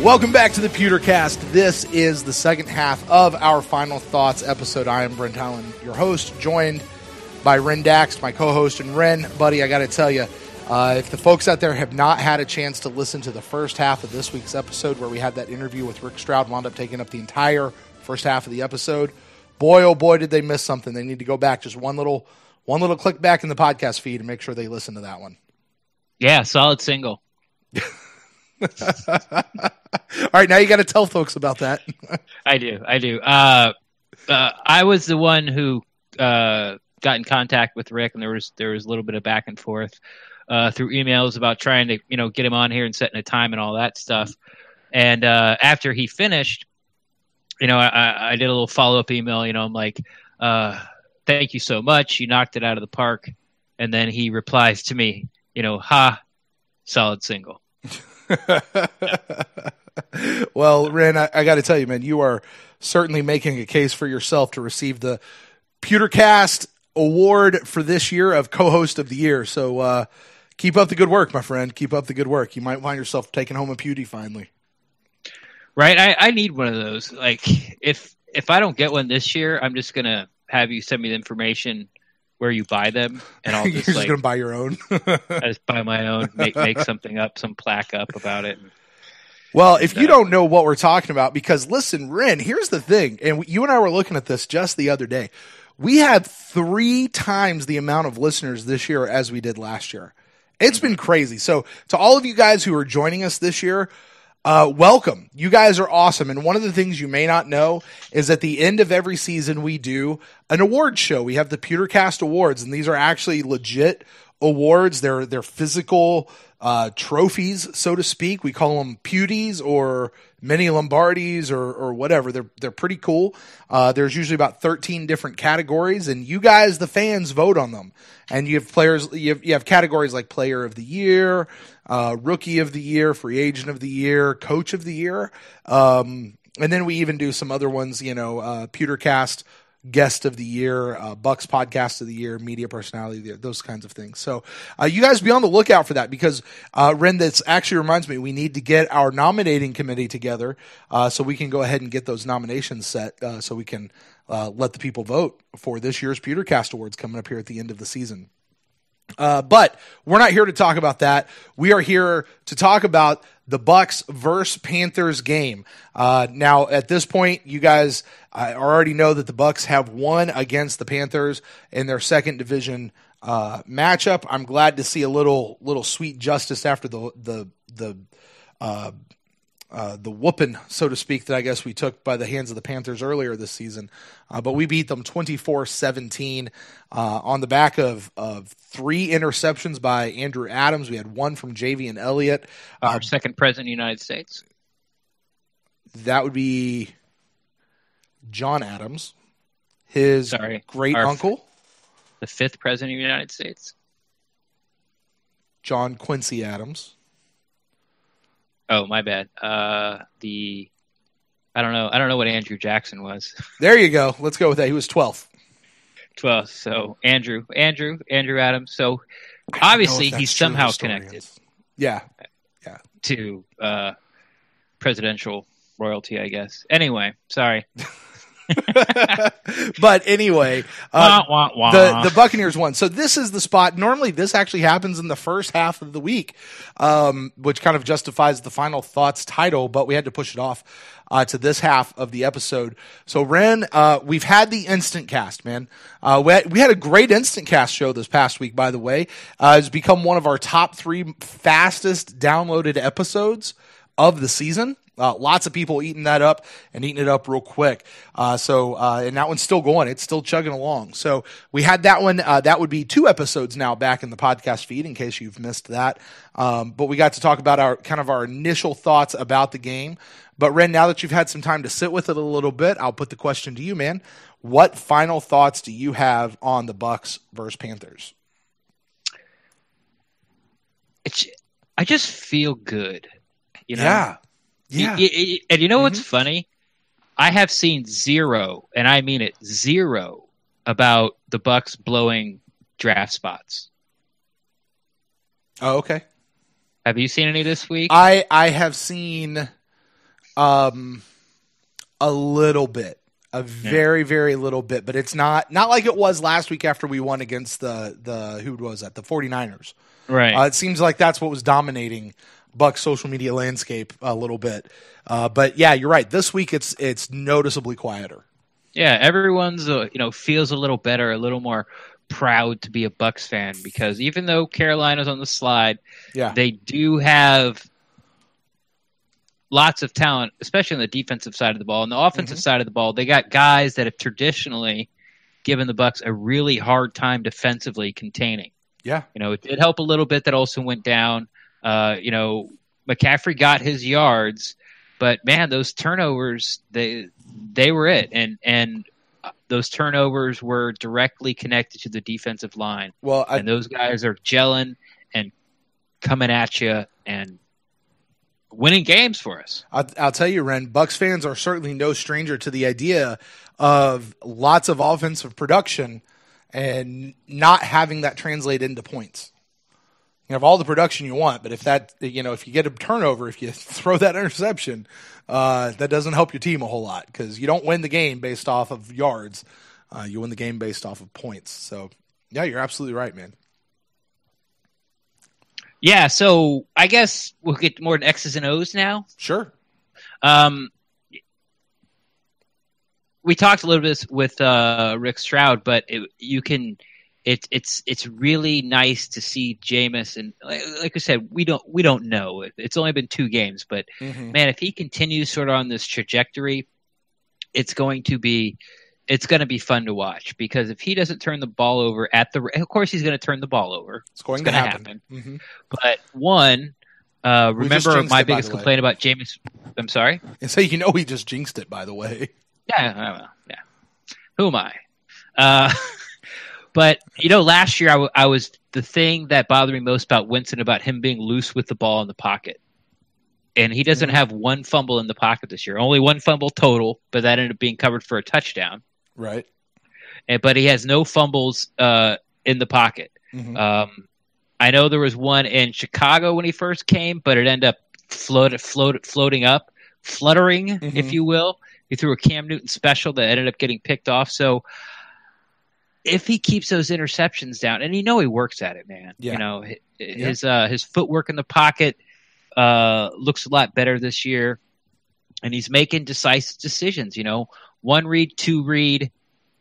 Welcome back to the Pewtercast. This is the second half of our Final Thoughts episode. I am Brent Allen, your host, joined by Ren Dax, my co-host. And Ren, buddy, I got to tell you, if the folks out there have not had a chance to listen to the first half of this week's episode where we had that interview with Rick Stroud, wound up taking up the entire first half of the episode, boy, oh boy, did they miss something. They need to go back just one little click back in the podcast feed and make sure they listen to that one. Yeah, solid single. All right, now you got to tell folks about that. I do. I was the one who got in contact with Rick, and there was a little bit of back and forth through emails about trying to get him on here and setting a time and all that stuff. And after he finished, I did a little follow up email. I'm like, "Thank you so much. You knocked it out of the park." And then he replies to me, "Ha, solid single." Well, Ren, I got to tell you, man, you are certainly making a case for yourself to receive the Pewtercast award for this year of co-host of the year. So keep up the good work, my friend. Keep up the good work. You might find yourself taking home a Pewty finally. Right, I need one of those. Like, if I don't get one this year, I'm just gonna have you send me the information where you buy them, and I'll just You're just gonna buy your own. I just buy my own, make something up, some plaque up about it. Well, if you don't know what we're talking about, because listen, Ren, here's the thing, and you and I were looking at this just the other day. We had 3 times the amount of listeners this year as we did last year. It's been crazy. So to all of you guys who are joining us this year, welcome. You guys are awesome. And one of the things you may not know is at the end of every season, we do an award show. We have the Pewtercast Awards, and these are actually legit awards. They're physical trophies, so to speak. We call them Pewties or mini Lombardis or whatever. They're pretty cool. There's usually about 13 different categories, and you guys, the fans, vote on them. And you have players. You have categories like Player of the Year, Rookie of the Year, Free Agent of the Year, Coach of the Year, and then we even do some other ones. Pewtercast Guest of the Year, Bucs Podcast of the Year, Media Personality of the Year, those kinds of things. So you guys be on the lookout for that, because Ren, this actually reminds me, we need to get our nominating committee together so we can go ahead and get those nominations set so we can let the people vote for this year's Pewtercast Awards coming up here at the end of the season. But we're not here to talk about that. We are here to talk about the Bucs versus Panthers game. Now, at this point, you guys already know that the Bucs have won against the Panthers in their second division matchup. I'm glad to see a little sweet justice after the whooping, so to speak, that I guess we took by the hands of the Panthers earlier this season. But we beat them 24-17 on the back of 3 interceptions by Andrew Adams. We had 1 from Javian Elliott. Our second president of the United States. That would be John Adams, his great uncle. The 5th president of the United States. John Quincy Adams. Oh, my bad. I don't know what Andrew Jackson was. There you go. Let's go with that. He was 12th. 12th. So Andrew Adams. So obviously he's somehow connected. Yeah. To presidential royalty, I guess. Anyway, sorry. But anyway, the Buccaneers won. So this is the spot. Normally this actually happens in the first half of the week, which kind of justifies the Final Thoughts title, but we had to push it off to this half of the episode. So Ren, we've had the Instant Cast, man. We had a great Instant Cast show this past week, by the way. It's become one of our top 3 fastest downloaded episodes of the season. Lots of people eating that up and eating it up real quick. And that one's still going. It's still chugging along. So we had that one. That would be 2 episodes now back in the podcast feed in case you've missed that. But we got to talk about our initial thoughts about the game. But Ren, now that you've had some time to sit with it a little bit, I'll put the question to you, man. What final thoughts do you have on the Bucs versus Panthers? I just feel good. Yeah. And you know what's funny? I have seen 0, and I mean it, 0, about the Bucs blowing draft spots. Oh, okay. Have you seen any this week? I have seen A little bit. A very, very little bit, but it's not like it was last week after we won against the who was that? The 49ers. Right. It seems like that's what was dominating Bucs social media landscape a little bit. But yeah, you're right. This week it's noticeably quieter. Yeah, everyone's feels a little better, a little more proud to be a Bucs fan, because even though Carolina's on the slide, they do have lots of talent, especially on the defensive side of the ball. On the offensive side of the ball, they got guys that have traditionally given the Bucs a really hard time defensively containing. Yeah. It did help a little bit that Olsen went down. McCaffrey got his yards, but man, those turnovers, they were it. And those turnovers were directly connected to the defensive line. And those guys are gelling and coming at you and winning games for us. I'll tell you, Ren, Bucs fans are certainly no stranger to the idea of lots of offensive production and not having that translate into points. You have all the production you want, but if you get a turnover, if you throw that interception, that doesn't help your team a whole lot, because you don't win the game based off of yards. You win the game based off of points. So, yeah, you're absolutely right, man. Yeah, so I guess we'll get more to X's and O's now. Sure. We talked a little bit with Rick Stroud, but it's really nice to see Jameis, and like I said, we don't know. It's only been 2 games, but man, if he continues sort of on this trajectory, it's going to be fun to watch, because if he doesn't turn the ball over of course he's going to turn the ball over. It's going to happen. But remember my biggest complaint about Jameis. I'm sorry. And so we just jinxed it, by the way. Yeah. Who am I? But last year I was the thing that bothered me most about Winston, about him being loose with the ball in the pocket. And he doesn't have one fumble in the pocket this year. Only 1 fumble total, but that ended up being covered for a touchdown. Right. But he has no fumbles in the pocket. I know there was one in Chicago when he first came, but it ended up fluttering, if you will. He threw a Cam Newton special that ended up getting picked off. So if he keeps those interceptions down, and he works at it, man. Yeah. His footwork in the pocket looks a lot better this year, and he's making decisive decisions. 1 read, 2 read,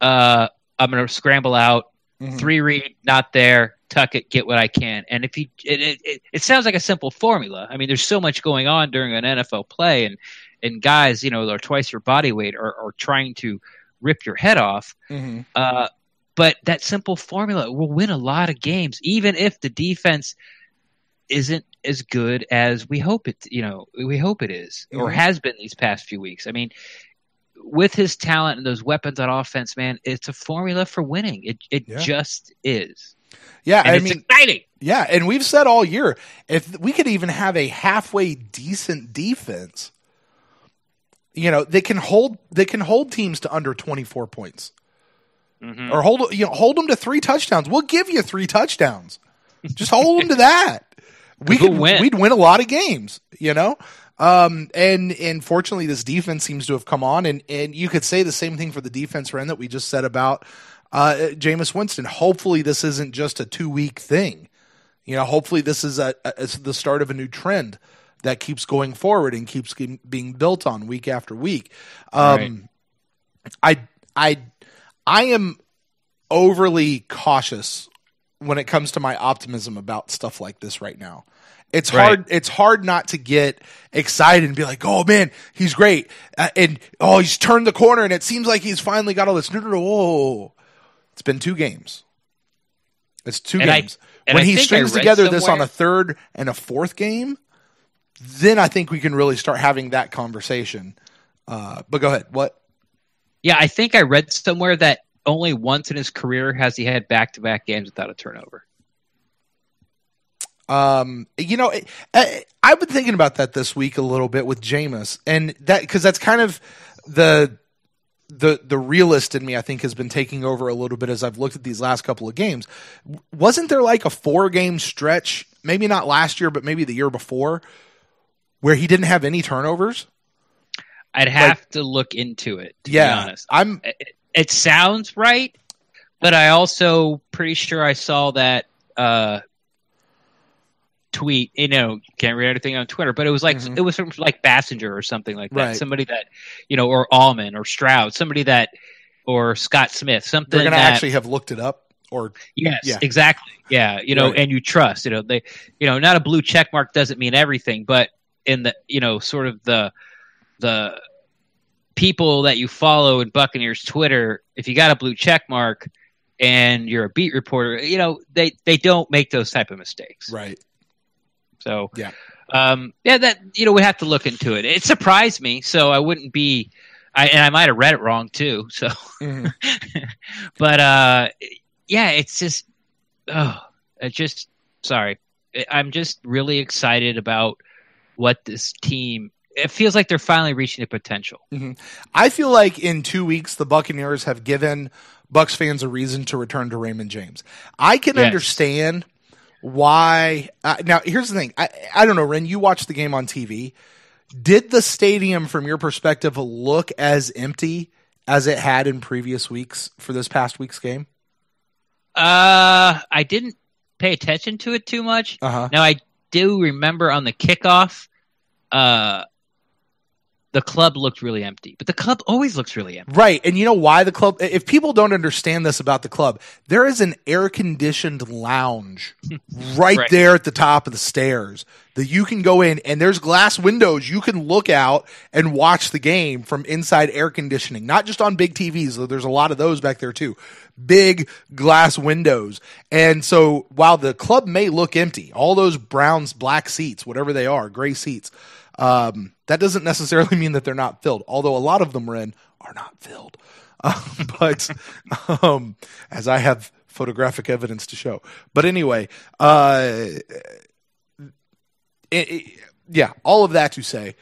I'm going to scramble out. 3 read, not there, tuck it, get what I can. And if it sounds like a simple formula. I mean, there's so much going on during an NFL play, and guys, are twice your body weight are trying to rip your head off. But that simple formula will win a lot of games, even if the defense isn't as good as we hope it is, or has been these past few weeks. I mean, with his talent and those weapons on offense, man, it's a formula for winning. It just is. Yeah, and it's exciting. Yeah, and we've said all year, if we could even have a halfway decent defense, they can hold teams to under 24 points. Or hold them to 3 touchdowns. We'll give you 3 touchdowns. Just hold them to that. We'd win a lot of games, And fortunately, this defense seems to have come on, and you could say the same thing for the defense, Ren, that we just said about Jameis Winston. Hopefully, this isn't just a 2-week thing. Hopefully, this is the start of a new trend that keeps going forward and keeps being built on week after week. I am overly cautious when it comes to my optimism about stuff like this right now. It's hard. It's hard not to get excited and be like, "Oh man, he's great," and he's turned the corner, and it seems like he's finally got all this. No. Whoa. It's been 2 games. It's 2 games. When he strings together this on a 3rd and a 4th game, then I think we can really start having that conversation. But go ahead. What? Yeah, I think I read somewhere that only once in his career has he had back-to-back games without a turnover. I've been thinking about that this week a little bit with Jameis, and that because that's kind of the realist in me, I think, has been taking over a little bit as I've looked at these last couple of games. Wasn't there like a 4-game stretch, maybe not last year, but maybe the year before, where he didn't have any turnovers? I'd have to look into it, to be honest. It sounds right, but I also pretty sure I saw that tweet. Can't read everything on Twitter, but it was like it was from like Bassinger or something like that. Right. Somebody that or Allman or Stroud, somebody that, or Scott Smith, something they're going to that actually have looked it up. Or exactly. Yeah, right. And you trust. They not a blue check mark doesn't mean everything, but in the sort of the people that you follow in Buccaneers Twitter, if you got a blue check mark and you're a beat reporter, they don't make those type of mistakes. Right. So that we have to look into it. It surprised me, so I wouldn't be. I might have read it wrong too. So, but it's just sorry. I'm just really excited about what this team. It feels like they're finally reaching their potential. Mm-hmm. I feel like in 2 weeks, the Buccaneers have given Bucs fans a reason to return to Raymond James. I can understand why. Now, here's the thing. I don't know, Ren, you watched the game on TV. Did the stadium, from your perspective, look as empty as it had in previous weeks for this past week's game? I didn't pay attention to it too much. Now, I do remember on the kickoff, the club looked really empty, but the club always looks really empty. Right. And you know why the club, if people don't understand this about the club, there is an air-conditioned lounge right there at the top of the stairs that you can go in, and there's glass windows. You can look out and watch the game from inside air conditioning, not just on big TVs, though there's a lot of those back there too. Big glass windows. And so while the club may look empty, all those black seats, whatever they are, gray seats, that doesn't necessarily mean that they're not filled, although a lot of them, Ren, are not filled. But as I have photographic evidence to show. But anyway, all of that to say,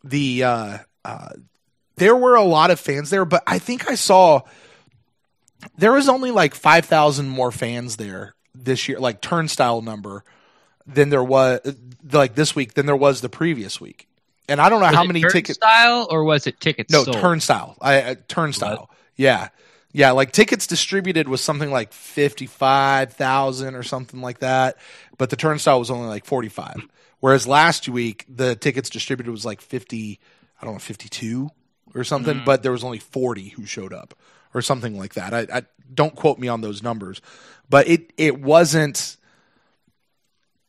there were a lot of fans there, but I think I saw there was only like 5,000 more fans there this year, like turnstile number, than there was like this week than there was the previous week. And I don't know how many tickets. Turnstile, or was it tickets sold? Turnstile. Turnstile. What? Yeah. Yeah, like tickets distributed was something like 55,000 or something like that, but the turnstile was only like 45. Whereas last week the tickets distributed was like 52 or something, but there was only 40 who showed up or something like that. I don't quote me on those numbers, but it wasn't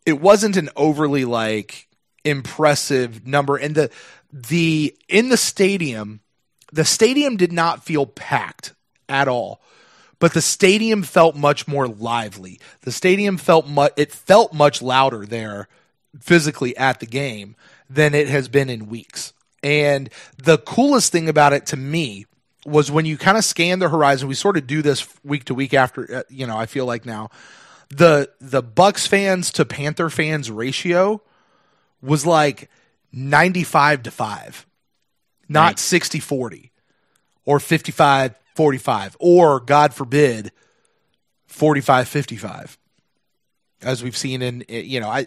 an overly like impressive number. And in the stadium did not feel packed at all, but the stadium felt much more lively. The stadium felt much louder there physically at the game than it has been in weeks. And the coolest thing about it to me was when you kind of scan the horizon. We sort of do this week to week after, I feel like now the Bucs fans to Panther fans ratio was like 95-5, not 60-40 or 55-45, or God forbid 45-55, as we've seen I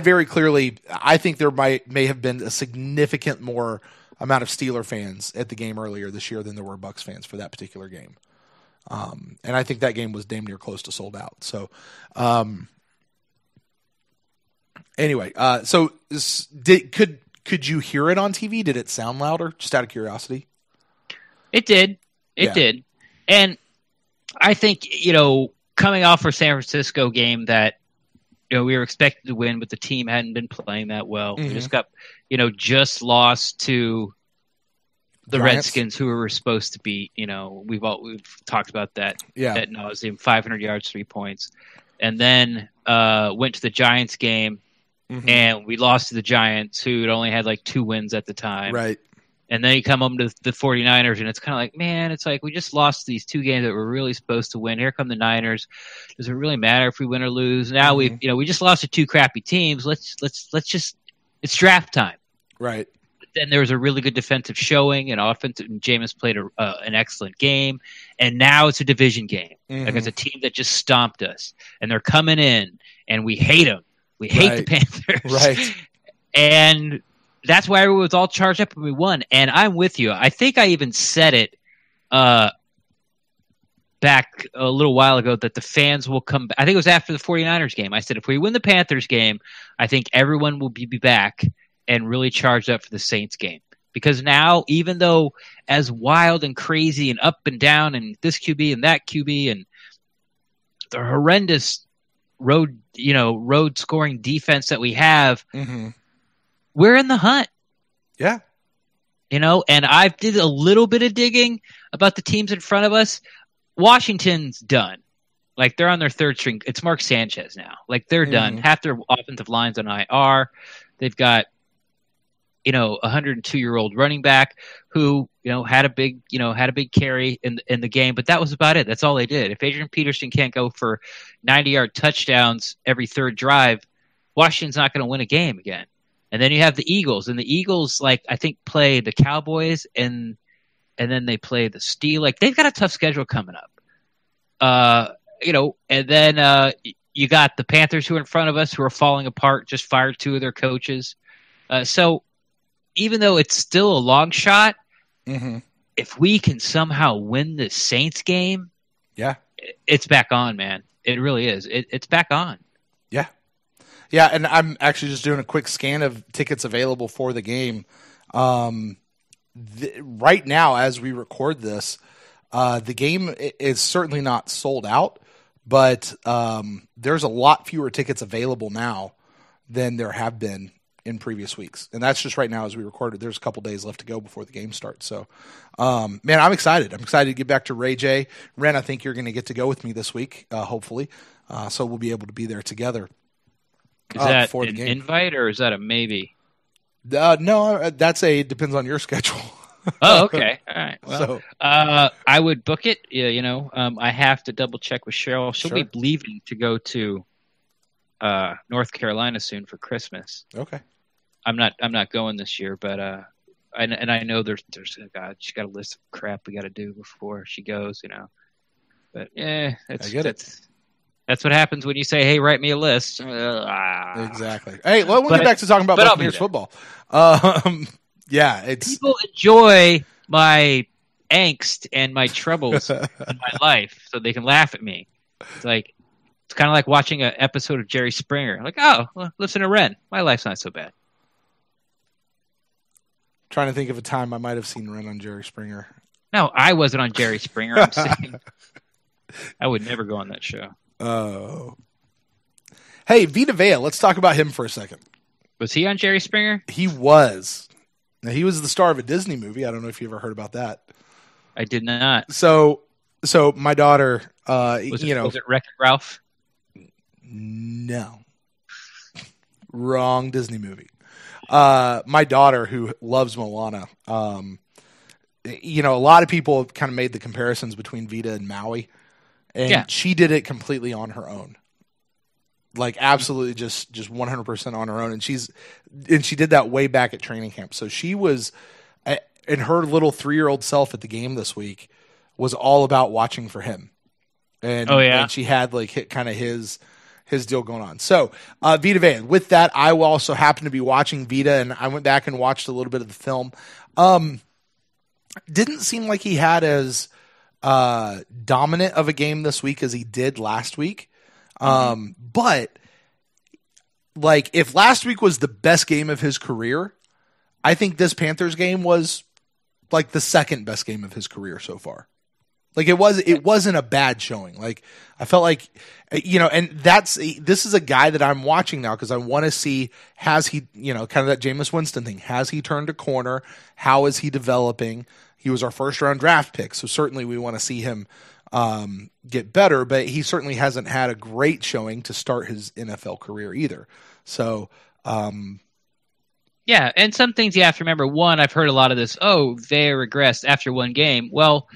very clearly, I think there may have been a significant more amount of Steeler fans at the game earlier this year than there were Bucs fans for that particular game. And I think that game was damn near close to sold out. So, anyway, could you hear it on TV? Did it sound louder? Just out of curiosity. It did. It did. And I think, coming off our San Francisco game that, we were expected to win, but the team hadn't been playing that well. We just got, just lost to the Giants. Redskins, who we were supposed to beat. We've talked about that. Yeah. At nauseam, 500 yards, 3 points. And then went to the Giants game, and we lost to the Giants, who had only had like 2 wins at the time. Right. And then you come home to the 49ers, and it's kind of like, man, it's like we just lost these 2 games that we're really supposed to win. Here come the Niners. Does it really matter if we win or lose? Now we just lost to 2 crappy teams. Let's just it's draft time. Right. But then there was a really good defensive showing and offensive. And Jameis played an excellent game, and now it's a division game. Like it's a team that just stomped us, and they're coming in, and we hate them. We hate the Panthers. Right. And that's why everyone was all charged up when we won. And I'm with you. I think I even said it back a little while ago that the fans will come back. I think it was after the 49ers game. I said, if we win the Panthers game, I think everyone will be back and really charged up for the Saints game. Because now, even though as wild and crazy and up and down and this QB and that QB and the horrendous road scoring defense that we have, we're in the hunt. Yeah. And I did a little bit of digging about the teams in front of us. Washington's done. Like, they're on their third string. It's Mark Sanchez now. Like, they're done. Half their offensive line's on IR. They've got, a 102-year-old running back who, had a big carry in the game, but that was about it. That's all they did. If Adrian Peterson can't go for 90-yard touchdowns every third drive, Washington's not going to win a game again. And then you have the Eagles, and the Eagles, I think, play the Cowboys and then they play the Steelers. Like, they've got a tough schedule coming up. And then you got the Panthers who are in front of us who are falling apart, just fired 2 of their coaches. So even though it's still a long shot, if we can somehow win the Saints game, it's back on, man. It really is. It's back on. Yeah. Yeah, and I'm actually just doing a quick scan of tickets available for the game. Right now, as we record this, the game is certainly not sold out, but there's a lot fewer tickets available now than there have been in previous weeks. And that's just right now as we recorded. There's a couple days left to go before the game starts. So, man, I'm excited. I'm excited to get back to Ray J. Ren, I think you're going to get to go with me this week, hopefully. So we'll be able to be there together. Is that an invite or is that a maybe? No, depends on your schedule. Oh, okay. All right. Well, I would book it. I have to double check with Cheryl. She'll be leaving to go to North Carolina soon for Christmas. Okay. I'm not going this year, but I know there's she's got a list of crap we got to do before she goes. But yeah, that's what happens when you say, "Hey, write me a list." Exactly. Hey, well, we'll get back to talking about Buccaneers football. Yeah, people enjoy my angst and my troubles in my life, so they can laugh at me. It's kind of like watching an episode of Jerry Springer. Like, oh, well, listen to Ren. My life's not so bad. Trying to think of a time I might have seen Ren on Jerry Springer. No, I wasn't on Jerry Springer. I'm saying I would never go on that show. Oh. Hey, Vita Vea, let's talk about him for a second. Was he on Jerry Springer? He was. Now, he was the star of a Disney movie. I don't know if you ever heard about that. I did not. So my daughter, was it Wreck-It Ralph? No. Wrong Disney movie. My daughter, who loves Moana, a lot of people have kind of made the comparisons between Vita and Maui, and she did it completely on her own. Like, absolutely just 100% on her own. And she did that way back at training camp. So she was, and her little 3-year-old self at the game this week was all about watching for him. And, and she had kind of his deal going on. So Vita Vea, with that, I will also happen to be watching Vita, and I went back and watched a little bit of the film. Didn't seem like he had as dominant of a game this week as he did last week. But if last week was the best game of his career, I think this Panthers game was the second best game of his career so far. It wasn't a bad showing. I felt like, and this is a guy that I'm watching now because I want to see, has he, kind of that Jameis Winston thing. Has he turned a corner? How is he developing? He was our first round draft pick. So certainly we want to see him get better, but he certainly hasn't had a great showing to start his NFL career either. So, yeah. And some things you have to remember. One, I've heard a lot of this. Oh, they regressed after one game. Well,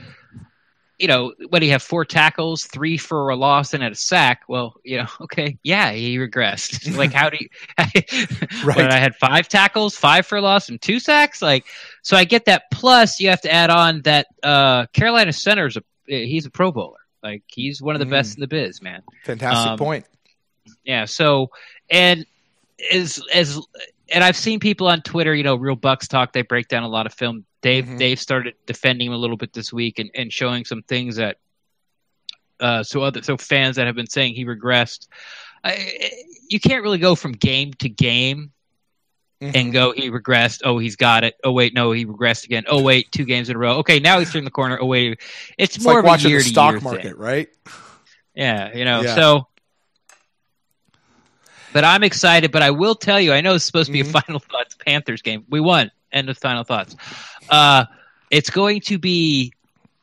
what do you have? 4 tackles, 3 for a loss, and a sack. Well, okay, yeah, he regressed. How do you? Right. I had 5 tackles, 5 for a loss, and 2 sacks. So I get that. Plus, you have to add on that Carolina center's he's a Pro Bowler. He's one of the best in the biz, man. Fantastic point. Yeah. So, and and I've seen people on Twitter, Real Bucs Talk, they break down a lot of film. They've started defending him a little bit this week and showing some things that so fans that have been saying he regressed. You can't really go from game to game and go, he regressed. Oh, he's got it. Oh, wait, no, he regressed again. Oh, wait, 2 games in a row. Okay, now he's turned the corner. Oh, wait. It's more like of watching a year the to stock year market, thing. right? Yeah, so. But I'm excited. But I will tell you, I know it's supposed to be a Final Thoughts Panthers game. We won. End of Final Thoughts. It's going to be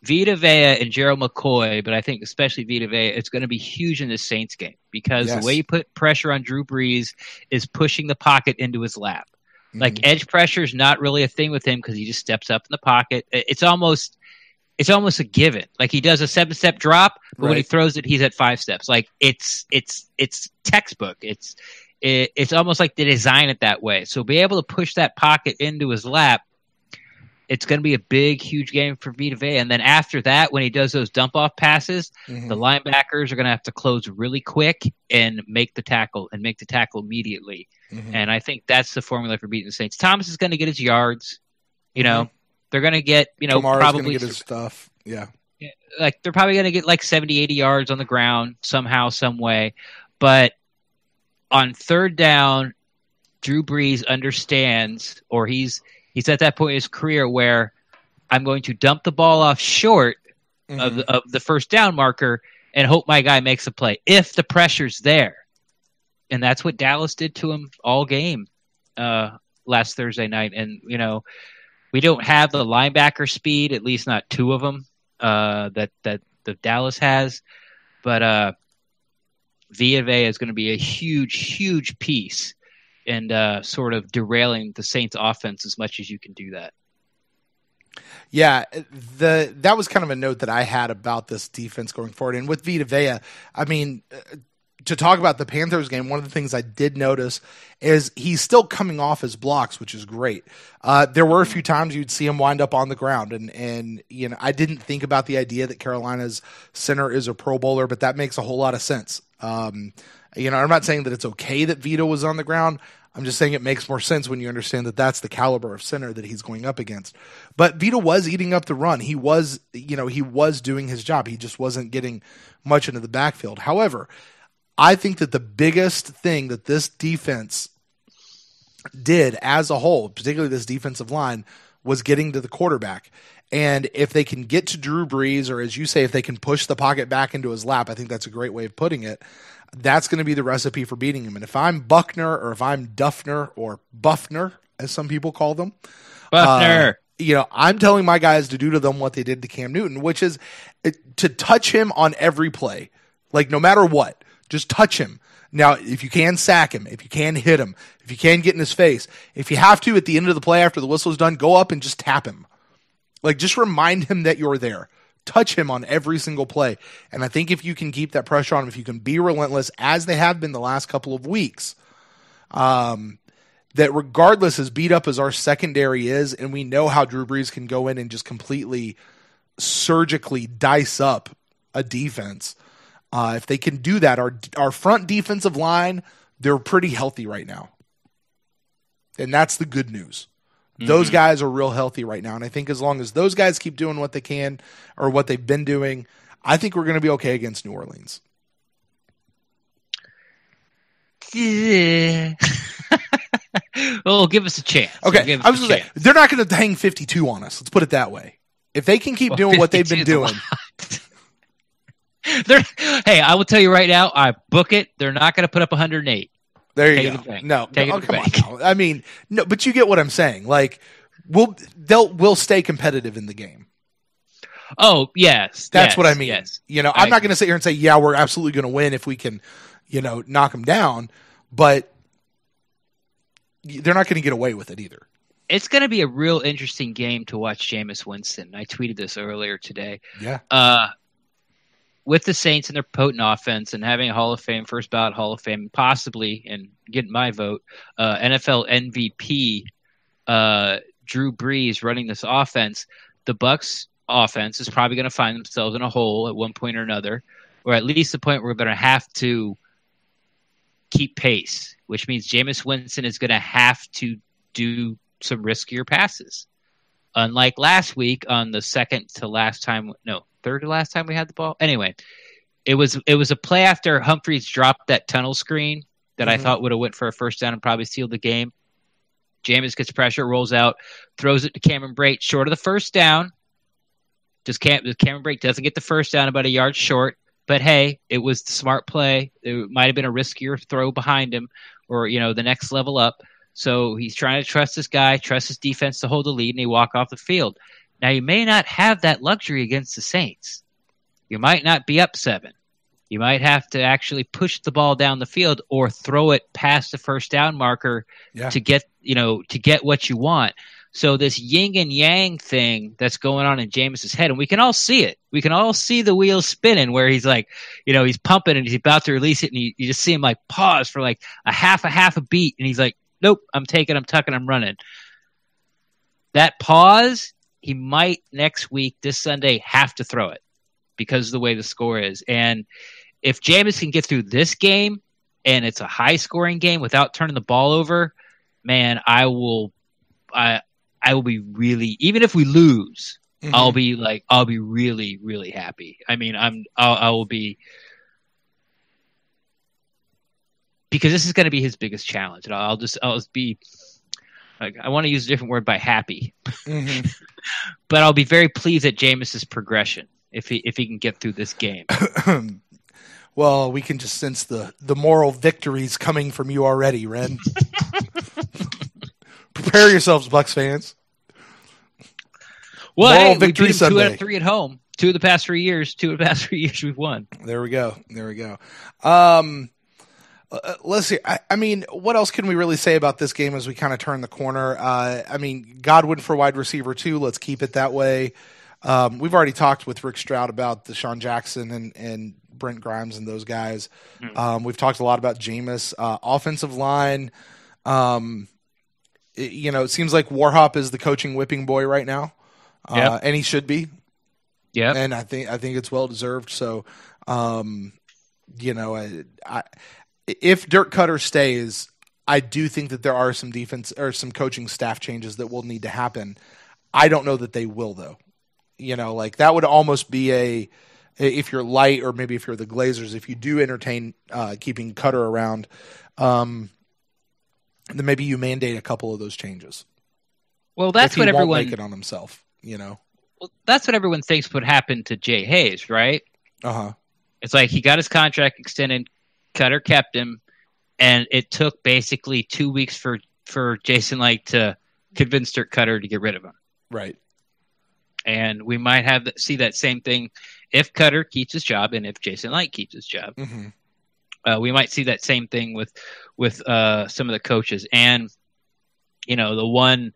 Vita Vea and Gerald McCoy, but I think especially Vita Vea, it's going to be huge in this Saints game because the way you put pressure on Drew Brees is pushing the pocket into his lap. Like edge pressure is not really a thing with him because he just steps up in the pocket. It's almost a given. Like he does a 7-step drop, but when he throws it, he's at 5 steps. Like it's textbook. It's almost like they design it that way. So be able to push that pocket into his lap. It's going to be a big, huge game for Vita Vea. And then after that, when he does those dump-off passes, the linebackers are going to have to close really quick and make the tackle immediately. And I think that's the formula for beating the Saints. Thomas is going to get his yards. They're going to get, Kamara's probably going to get his stuff. Yeah. Like they're probably going to get like 70, 80 yards on the ground somehow, some way. But on third down, Drew Brees understands, or he's at that point in his career where I'm going to dump the ball off short of the first down marker and hope my guy makes a play if the pressure's there. And that's what Dallas did to him all game last Thursday night. And, we don't have the linebacker speed, at least not 2 of them that Dallas has. But Vita Vea is going to be a huge, huge piece and sort of derailing the Saints offense as much as you can do that. Yeah, that was kind of a note that I had about this defense going forward. And with Vita Vea, I mean, to talk about the Panthers game, one of the things I did notice is he's still coming off his blocks, which is great. There were a few times you'd see him wind up on the ground, and I didn't think about the idea that Carolina's center is a Pro Bowler, but that makes a whole lot of sense. I'm not saying that it's okay that Vita was on the ground. I'm just saying it makes more sense when you understand that that's the caliber of center that he's going up against. But Vita was eating up the run. He was doing his job. He just wasn't getting much into the backfield. However, I think that the biggest thing that this defense did as a whole, particularly this defensive line, was getting to the quarterback. And if they can get to Drew Brees, or as you say, if they can push the pocket back into his lap, I think that's a great way of putting it. That's going to be the recipe for beating him. And if I'm Buckner, or if I'm Duffner, or Buffner, as some people call them, Buffner, I'm telling my guys to do to them what they did to Cam Newton, which is to touch him on every play. Like, no matter what, just touch him. Now, if you can, sack him. If you can, hit him. If you can, get in his face. If you have to, at the end of the play after the whistle's done, go up and just tap him. Like, just remind him that you're there. Touch him on every single play. And I think if you can keep that pressure on him, if you can be relentless, as they have been the last couple of weeks, that regardless as beat up as our secondary is, and we know how Drew Brees can go in and just completely surgically dice up a defense, if they can do that, our front defensive line, they're pretty healthy right now. And that's the good news. Those guys are real healthy right now. And I think as long as those guys keep doing what they can, or what they've been doing, I think we're going to be okay against New Orleans. Yeah. Well, give us a chance. Okay. I was going to say, they're not going to hang 52 on us. Let's put it that way. If they can keep doing what they've been doing. Hey, I will tell you right now, I book it. They're not going to put up 108. There you go. No, come on now. I mean, no, but you get what I'm saying. Like, we'll stay competitive in the game. Oh, yes. That's what I mean. Yes. I'm not going to sit here and say, yeah, we're absolutely going to win if we can, knock them down, but they're not going to get away with it either. It's going to be a real interesting game to watch Jameis Winston. I tweeted this earlier today. Yeah. With the Saints and their potent offense and having a Hall of Fame, first ballot Hall of Fame, possibly, and getting my vote, NFL MVP Drew Brees running this offense, the Bucs offense is probably going to find themselves in a hole at one point or another, or at least the point where they're going to have to keep pace, which means Jameis Winston is going to have to do some riskier passes. Unlike last week on the third to last time we had the ball. Anyway, it was a play after Humphreys dropped that tunnel screen that I thought would have went for a first down and probably sealed the game. Jameis gets pressure, rolls out, throws it to Cameron Brate short of the first down. Cameron Brate doesn't get the first down, about a yard short. But hey, it was the smart play. It might have been a riskier throw behind him, or the next level up. So he's trying to trust this guy, trust his defense to hold the lead, and he walk off the field. Now you may not have that luxury against the Saints. You might not be up 7. You might have to actually push the ball down the field or throw it past the first down marker to get what you want. So this yin and yang thing that's going on in Jameis's head, and we can all see it. We can all see the wheels spinning where he's like, he's pumping and he's about to release it, and you just see him like pause for like a half a beat, and he's like, nope, I'm tucking, I'm running. That pause, he might next week, this Sunday, have to throw it because of the way the score is. And if Jameis can get through this game and it's a high-scoring game without turning the ball over, man, I will be really, even if we lose, I'll be really, really happy. I mean, I will be, because this is going to be his biggest challenge. And I'll just be like, I want to use a different word by happy, but I'll be very pleased at Jameis's progression if he can get through this game. Well, we can just sense the moral victories coming from you already, Ren. Prepare yourselves, Bucs fans. Well, hey, we beat them 2 out of 3 at home. 2 of the past 3 years we've won. There we go. Let's see. I mean, what else can we really say about this game as we kind of turn the corner? I mean, Godwin for wide receiver 2. Let's keep it that way. We've already talked with Rick Stroud about Deshaun Jackson and Brent Grimes and those guys. We've talked a lot about Jameis. Offensive line. It seems like Warhop is the coaching whipping boy right now. And he should be. Yeah. And I think it's well deserved. So, if Dirk Cutter stays, I do think that there are some defense or some coaching staff changes that will need to happen. I don't know that they will, though. That would almost be if you're light, or maybe if you're the Glazers, if you do entertain keeping Cutter around, then maybe you mandate a couple of those changes. Well, that's what everyone won't make it on himself. Well, that's what everyone thinks would happen to Jay Hayes, right? It's like he got his contract extended, Cutter kept him, and it took basically 2 weeks for Jason Light to convince Dirk Cutter to get rid of him. Right. And we might see that same thing if Cutter keeps his job and if Jason Light keeps his job. We might see that same thing with some of the coaches. And, the one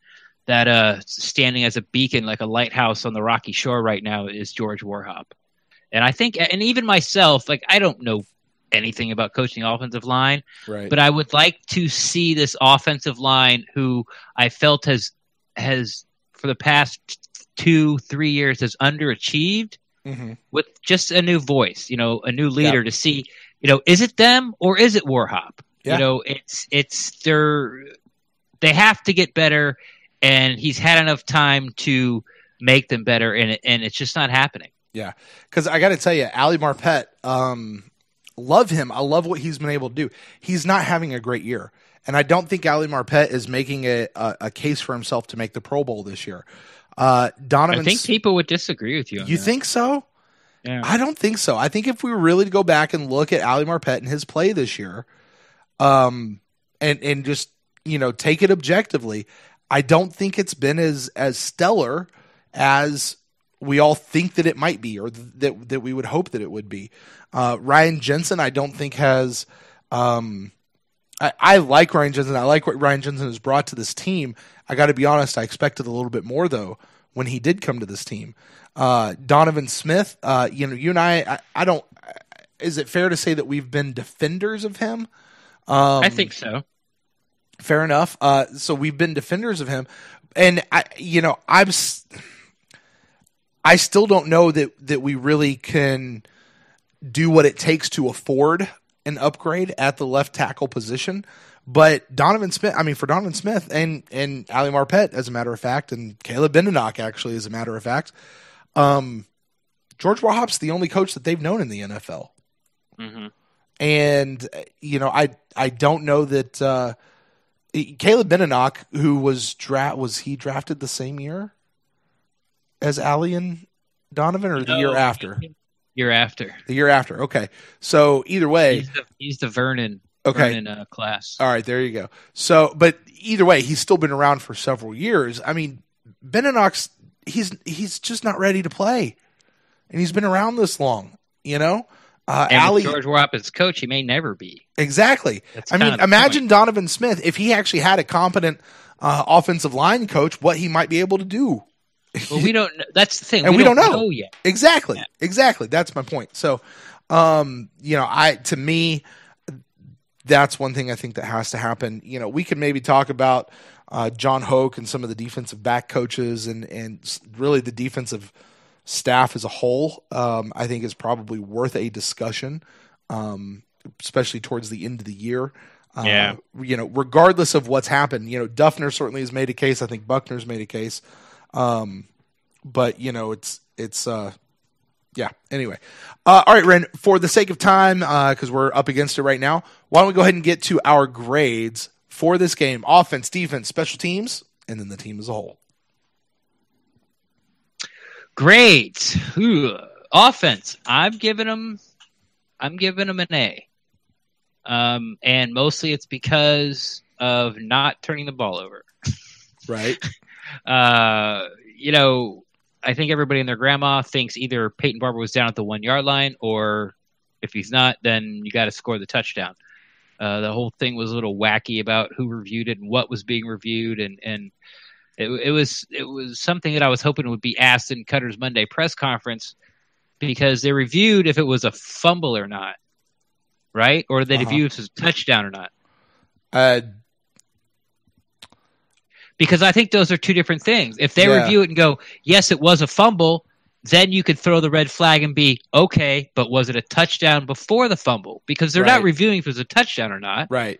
that standing as a beacon, like a lighthouse on the rocky shore right now, is George Warhop. And I think, and even myself, like, I don't know anything about coaching offensive line, right, but I would like to see this offensive line, who I felt has for the past 2-3 years has underachieved, with just a new voice, a new leader, to see, is it them or is it Warhop? Yeah. They have to get better, and he's had enough time to make them better, and it's just not happening. Yeah, because I got to tell you, Ali Marpet, love him. I love what he's been able to do. He's not having a great year, and I don't think Ali Marpet is making a case for himself to make the Pro Bowl this year. Donovan, I think people would disagree with you on You that. think so? Yeah. I don't think so. I think if we were really to go back and look at Ali Marpet and his play this year, and just take it objectively, I don't think it's been as stellar as we all think that it might be, or that we would hope that it would be. Ryan Jensen, I don't think has. I like Ryan Jensen. I like what Ryan Jensen has brought to this team. I got to be honest. I expected a little bit more, though, when he did come to this team. Donovan Smith, you and I don't. Is it fair to say that we've been defenders of him? I think so. Fair enough. So we've been defenders of him, and I still don't know that we really can do what it takes to afford an upgrade at the left tackle position. But for Donovan Smith and Ali Marpet, as a matter of fact, and Caleb Benenoch, actually, as a matter of fact, George Wahop's the only coach that they've known in the NFL. Mm-hmm. And, I don't know that Caleb Benenoch, who was he drafted the same year as Ali and Donovan, or the year after? Year after. The year after. Okay. So either way, he's the Vernon. Okay. Vernon class. All right. There you go. So, but either way, he's still been around for several years. I mean, Benenoch's, he's just not ready to play, and he's been around this long, And Ali, with George Wahop as coach, he may never be. Exactly. I mean, imagine Donovan Smith, if he actually had a competent offensive line coach, what he might be able to do. Well, we don't. That's the thing, and we don't know yet. Exactly. Yeah. Exactly. That's my point. So, to me, that's one thing I think that has to happen. We could maybe talk about John Hoke and some of the defensive back coaches and really the defensive staff as a whole. I think is probably worth a discussion, especially towards the end of the year. Regardless of what's happened, Duffner certainly has made a case. I think Buckner's made a case. But anyway. All right, Ren, for the sake of time, cause we're up against it right now, why don't we go ahead and get to our grades for this game? Offense, defense, special teams, and then the team as a whole. Grades. Offense. I'm giving them an A. And mostly it's because of not turning the ball over. Right. I think everybody and their grandma thinks either Peyton Barber was down at the 1 yard line, or if he's not, then you got to score the touchdown. The whole thing was a little wacky about who reviewed it and what was being reviewed. And it was something that I was hoping would be asked in Cutter's Monday press conference, because they reviewed if it was a fumble or not, right? Or they reviewed if it was a touchdown or not. Because I think those are two different things. If they review it and go, yes, it was a fumble, then you could throw the red flag and be, okay, but was it a touchdown before the fumble? Because they're not reviewing if it was a touchdown or not. Right.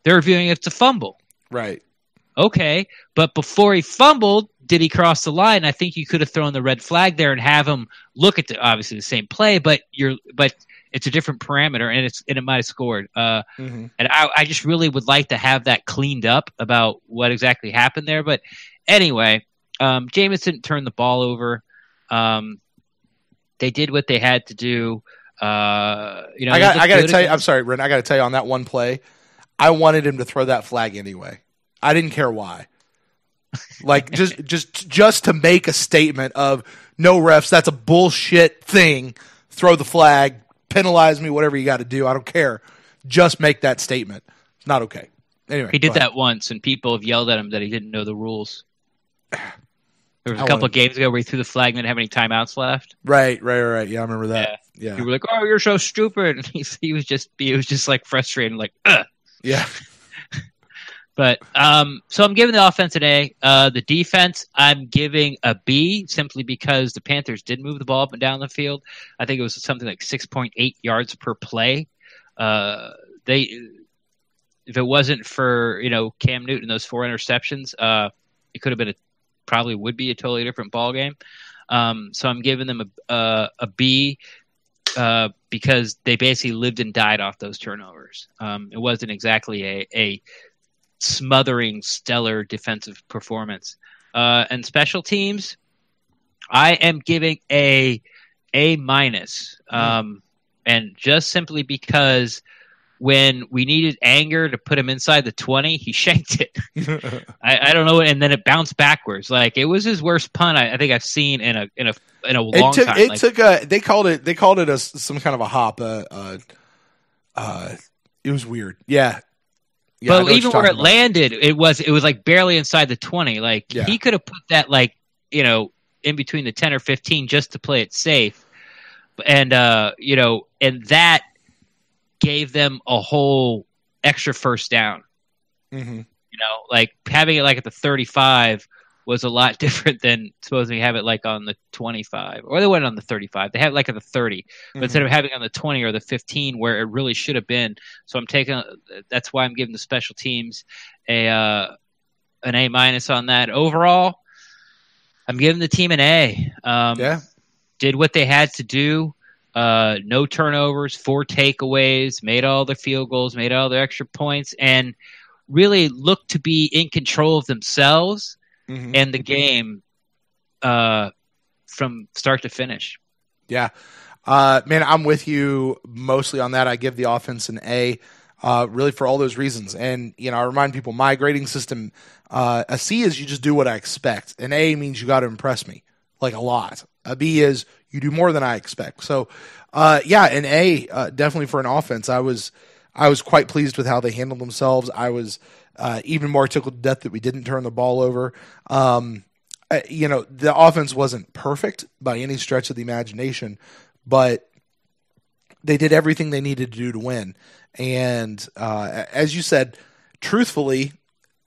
They're reviewing if it's a fumble. Right. Okay, but before he fumbled, did he cross the line? I think you could have thrown the red flag there and have him look at obviously the same play, but it's a different parameter, and it might have scored. And I just really would like to have that cleaned up about what exactly happened there. But anyway, Jameis didn't turn the ball over. They did what they had to do. I got to tell you, I'm sorry, Ren, I got to tell you on that one play, I wanted him to throw that flag anyway. I didn't care why. Like just to make a statement of no refs, that's a bullshit thing. Throw the flag, penalize me, whatever you got to do. I don't care. Just make that statement. It's not okay. Anyway, he did that once, and people have yelled at him that he didn't know the rules. There was a couple of games ago where he threw the flag and didn't have any timeouts left. Right. Yeah, I remember that. Yeah. People were like, "Oh, you're so stupid." And he was just like frustrated, like, ugh. Yeah. But so I'm giving the offense an A. The defense, I'm giving a B, simply because the Panthers did move the ball up and down the field. I think it was something like 6.8 yards per play. If it wasn't for Cam Newton and those 4 interceptions, it could have been probably would be a totally different ball game. So I'm giving them a B because they basically lived and died off those turnovers. It wasn't exactly a smothering, stellar defensive performance. And special teams, I am giving a minus. And just simply because when we needed Anger to put him inside the 20, he shanked it. I don't know, and then it bounced backwards. Like, it was his worst punt I think I've seen in a long time. They called it some kind of a hop. It was weird. Yeah. But even where it landed, it was like barely inside the 20. Like, he could have put that in between the 10 or 15 just to play it safe. And and that gave them a whole extra first down. Like having it like at the 35 was a lot different than supposing we have it like on the 25, or they went on the 35. They had it like at the 30, but instead of having it on the 20 or the 15 where it really should have been. So that's why I'm giving the special teams an A- on that. Overall, I'm giving the team an A. Did what they had to do. No turnovers, 4 takeaways, made all the field goals, made all the extra points, and really looked to be in control of themselves and the game from start to finish. Yeah. Man, I'm with you mostly on that. I give the offense an A, really for all those reasons. And, I remind people my grading system, a C is you just do what I expect. An A means you got to impress me, like a lot. A B is you do more than I expect. So, an A, definitely for an offense. I was quite pleased with how they handled themselves. I was even more tickled to death that we didn't turn the ball over. The offense wasn't perfect by any stretch of the imagination, but they did everything they needed to do to win. And as you said, truthfully,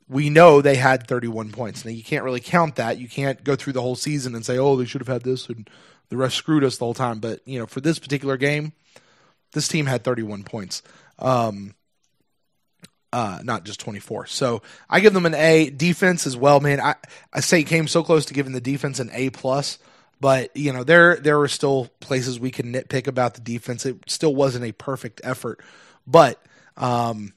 we know they had 31 points. Now, you can't really count that. You can't go through the whole season and say, oh, they should have had this and the rest screwed us the whole time. But, for this particular game, this team had 31 points, not just 24. So I give them an A. Defense as well, man. I say it came so close to giving the defense an A+, but, there were still places we can nitpick about the defense. It still wasn't a perfect effort. But, man,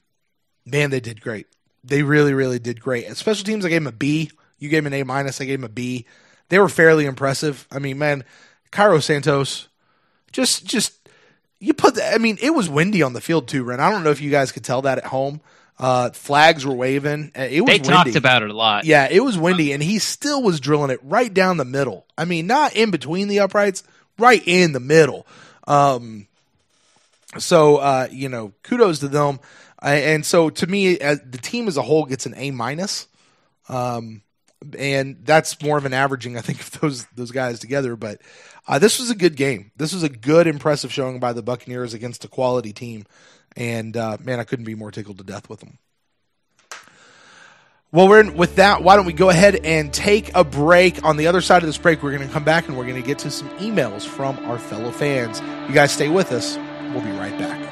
they did great. They really, really did great. At special teams, I gave them a B. You gave them an A-. I gave them a B. They were fairly impressive. I mean, man, Cairo Santos, it was windy on the field too, Ren. I don't know if you guys could tell that at home. Flags were waving. It was windy. They talked about it a lot. Yeah, it was windy, and he still was drilling it right down the middle. I mean, not in between the uprights, right in the middle. Kudos to them. And so to me, the team as a whole gets an A-. And that's more of an averaging, I think, of those guys together. But this was a good game. This was a good, impressive showing by the Buccaneers against a quality team. And, man, I couldn't be more tickled to death with them. Well, with that, why don't we go ahead and take a break? On the other side of this break, we're going to come back and we're going to get to some emails from our fellow fans. You guys stay with us. We'll be right back.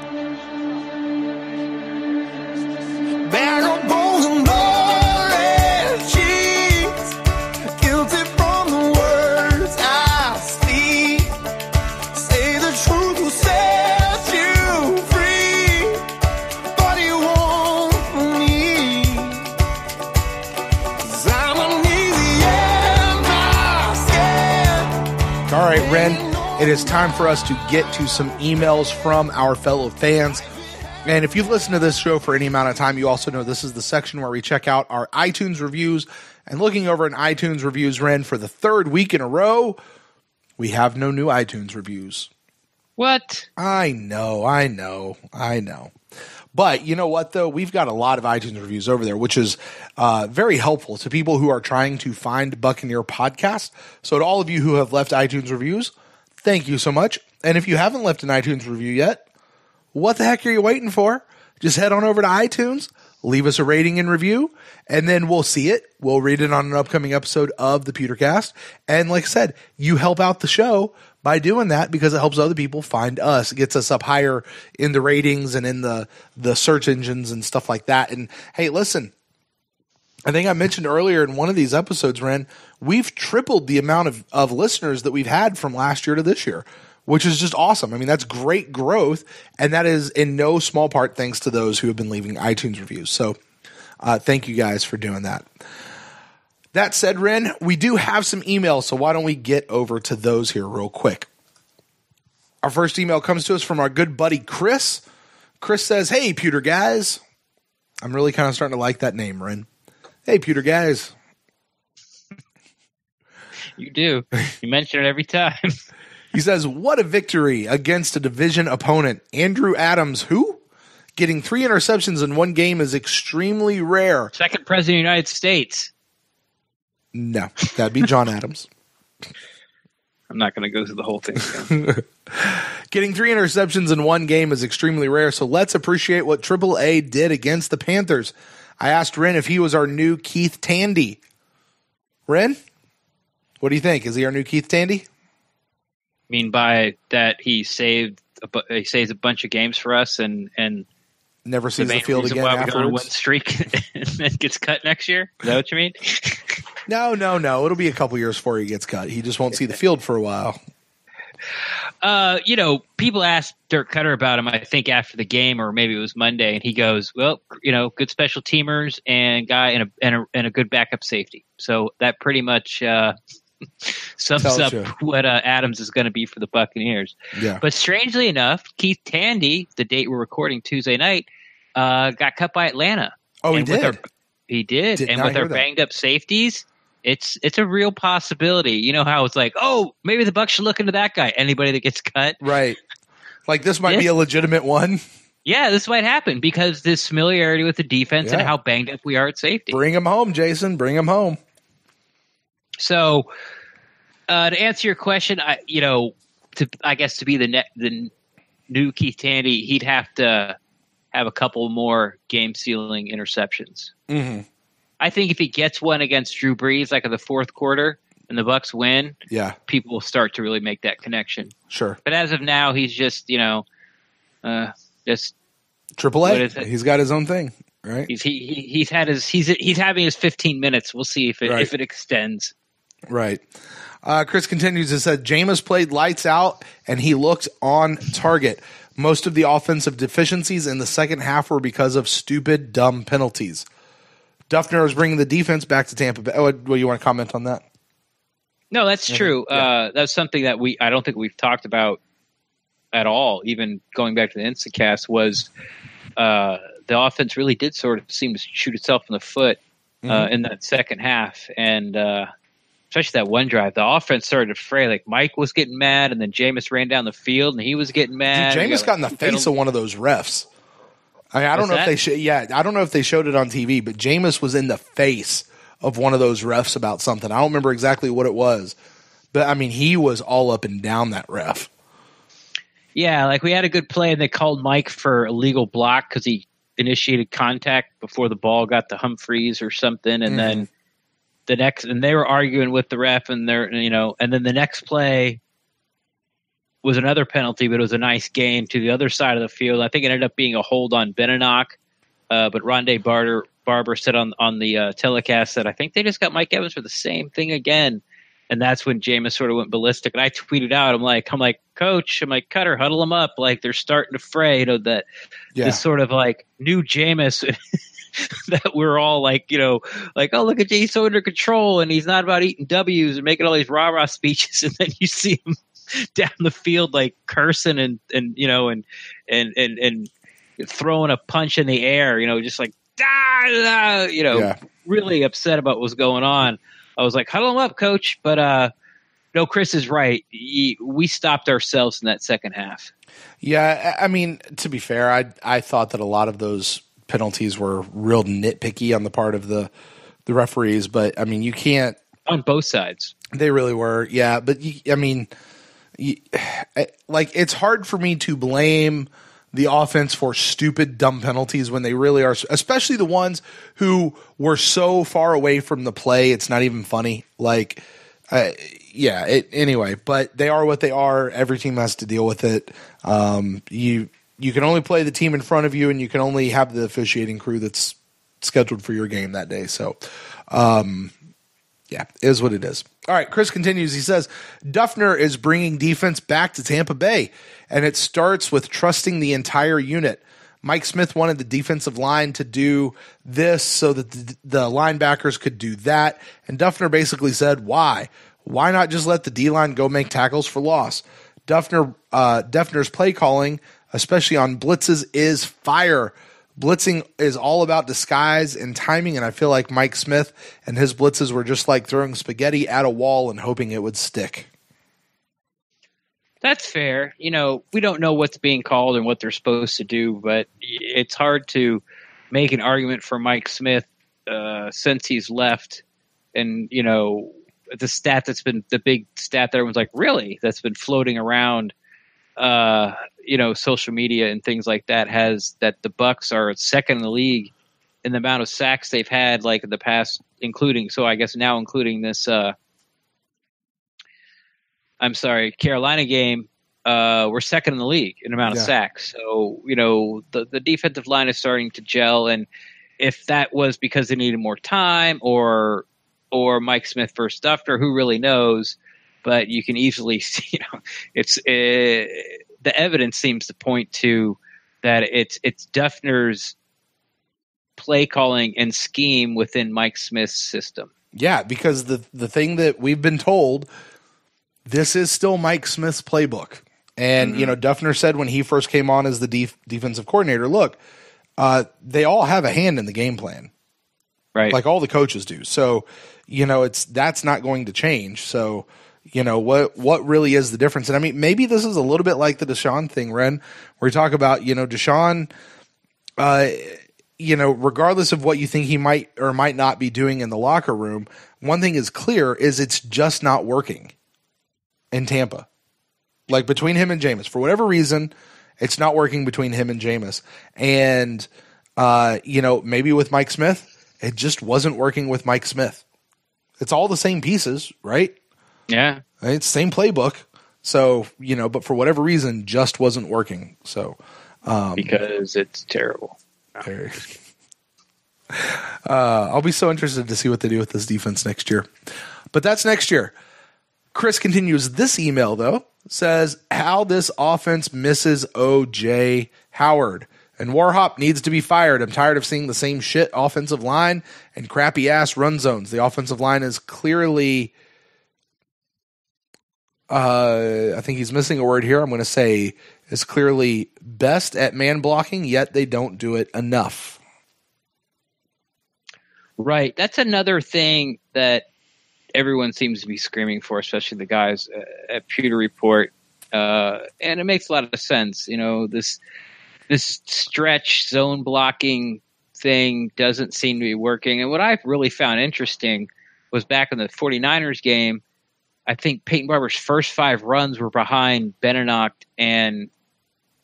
All right, Ren, it is time for us to get to some emails from our fellow fans. And if you've listened to this show for any amount of time, you also know this is the section where we check out our iTunes reviews. And looking over an iTunes reviews, Ren, for the 3rd week in a row, we have no new iTunes reviews. What? I know. But you know what, though? We've got a lot of iTunes reviews over there, which is very helpful to people who are trying to find Buccaneer podcasts. So to all of you who have left iTunes reviews, thank you so much. And if you haven't left an iTunes review yet, what the heck are you waiting for? Just head on over to iTunes, leave us a rating and review, and then we'll see it. We'll read it on an upcoming episode of the Pewtercast. And like I said, you help out the show by doing that because it helps other people find us. It gets us up higher in the ratings and in the search engines and stuff like that. And hey, listen, I think I mentioned earlier in one of these episodes, Ren, we've tripled the amount of listeners that we've had from last year to this year, which is just awesome. I mean, that's great growth, and that is in no small part thanks to those who have been leaving iTunes reviews. So thank you guys for doing that. That said, Ren, we do have some emails, so why don't we get over to those here real quick. Our first email comes to us from our good buddy Chris. Chris says, hey, Pewter guys. I'm really kind of starting to like that name, Ren. Hey, Pewter guys. You do. You mention it every time. He says, what a victory against a division opponent. Andrew Adams, who? Getting 3 interceptions in one game is extremely rare. Second president of the United States. No, that'd be John Adams. I'm not going to go through the whole thing. Getting 3 interceptions in one game is extremely rare, so let's appreciate what AAA did against the Panthers. I asked Ren if he was our new Keith Tandy. Ren, what do you think? Is he our new Keith Tandy? I mean, by that he saved he saves a bunch of games for us and never sees the field again why we go on a win afterwards. streak and then gets cut next year. Is that what you mean? No. It'll be a couple years before he gets cut. He just won't see the field for a while. People asked Dirk Cutter about him, I think, after the game, or maybe it was Monday, and he goes, well, good special teamers and guy and a good backup safety. So that pretty much sums up what Adams is going to be for the Buccaneers. Yeah. But strangely enough, Keith Tandy, the date we're recording Tuesday night, got cut by Atlanta. Oh, he did? He did. And with our banged up safeties, it's a real possibility. You know how it's like, oh, maybe the Bucs should look into that guy. Anybody that gets cut. Right. Like this might be a legitimate one. Yeah, this might happen because this familiarity with the defense and how banged up we are at safety. Bring him home, Jason. Bring him home. So, to answer your question, I guess to be the new Keith Tandy, he'd have to have a couple more game-sealing interceptions. Mm-hmm. I think if he gets one against Drew Brees, like in the fourth quarter, and the Bucs win, people will start to really make that connection. Sure. But as of now, he's just just AAA. He's got his own thing, right? He's having his 15 minutes. We'll see if it extends. Right. Chris continues and said, Jameis played lights out and he looked on target. Most of the offensive deficiencies in the second half were because of stupid, dumb penalties. Duffner is bringing the defense back to Tampa Bay. Oh, well, you want to comment on that? No, that's true. That's something that I don't think we've talked about at all, even going back to the Instacast, was the offense really did sort of seem to shoot itself in the foot in that second half. And especially that one drive, the offense started to fray. Like Mike was getting mad, and then Jameis ran down the field, and he was getting mad. Dude, Jameis got in the face of one of those refs. I mean, I don't know if they showed it on TV, but Jameis was in the face of one of those refs about something. I don't remember exactly what it was, but I mean, he was all up and down that ref. Yeah, like we had a good play, and they called Mike for illegal block because he initiated contact before the ball got to Humphreys or something, and then they were arguing with the ref, and and then the next play was another penalty, but it was a nice gain to the other side of the field. I think it ended up being a hold on Beninock, but Rondé Barber said on the telecast that I think they just got Mike Evans for the same thing again, and that's when Jameis sort of went ballistic. And I tweeted out, I'm like, Coach, Cutter, huddle them up, like they're starting to fray. This sort of like new Jameis that we're all like, oh, look at Jay, he's so under control, and he's not about eating W's and making all these rah-rah speeches, and then you see him down the field like cursing and throwing a punch in the air, just like really upset about what's going on. I was like, huddle him up, Coach. But no, Chris is right. We stopped ourselves in that second half. Yeah, I mean, to be fair, I thought that a lot of those penalties were real nitpicky on the part of the referees, but I mean, you can't on both sides. They really were, yeah. But it's hard for me to blame the offense for stupid, dumb penalties when they really are, especially the ones who were so far away from the play. It's not even funny. Anyway, but they are what they are. Every team has to deal with it. You can only play the team in front of you, and you can only have the officiating crew that's scheduled for your game that day. So, it is what it is. All right, Chris continues. He says, Duffner is bringing defense back to Tampa Bay, and it starts with trusting the entire unit. Mike Smith wanted the defensive line to do this so that the linebackers could do that, and Duffner basically said, why? Why not just let the D-line go make tackles for loss? Duffner's play calling, especially on blitzes, is fire. Blitzing is all about disguise and timing, and I feel like Mike Smith and his blitzes were just like throwing spaghetti at a wall and hoping it would stick. That's fair. We don't know what's being called and what they're supposed to do, but it's hard to make an argument for Mike Smith since he's left. And, the stat that's been the big stat that everyone's like, really? That's been floating around social media and things like that has that the Bucs are second in the league in the amount of sacks they've had, like in the past, including this, Carolina game, we're second in the league in amount of sacks. So, the defensive line is starting to gel. And if that was because they needed more time or Mike Smith versus Duffner, who really knows? But you can easily see, the evidence seems to point to that it's Duffner's play calling and scheme within Mike Smith's system. Yeah, because the thing that we've been told, this is still Mike Smith's playbook. And, Duffner said when he first came on as the defensive coordinator, look, they all have a hand in the game plan. Right. Like all the coaches do. So, that's not going to change. So, what really is the difference? And I mean, maybe this is a little bit like the Deshaun thing, Ren, where you talk about, Deshaun, regardless of what you think he might or might not be doing in the locker room, one thing is clear is it's just not working in Tampa. Like between him and Jameis, for whatever reason, it's not working between him and Jameis. And, maybe with Mike Smith, it just wasn't working with Mike Smith. It's all the same pieces, right? Yeah. It's same playbook. So, but for whatever reason, just wasn't working. So, because it's terrible. I'll be so interested to see what they do with this defense next year. But that's next year. Chris continues. This email, though, says how this offense misses O.J. Howard. And Warhop needs to be fired. I'm tired of seeing the same shit offensive line and crappy-ass run zones. The offensive line is clearly... I think he's missing a word here. I'm going to say is clearly best at man blocking, yet they don't do it enough. Right. That's another thing that everyone seems to be screaming for, especially the guys at Pewter Report. And it makes a lot of sense. This stretch zone blocking thing doesn't seem to be working. And what I've really found interesting was back in the 49ers game, I think Peyton Barber's first 5 runs were behind Benenoch and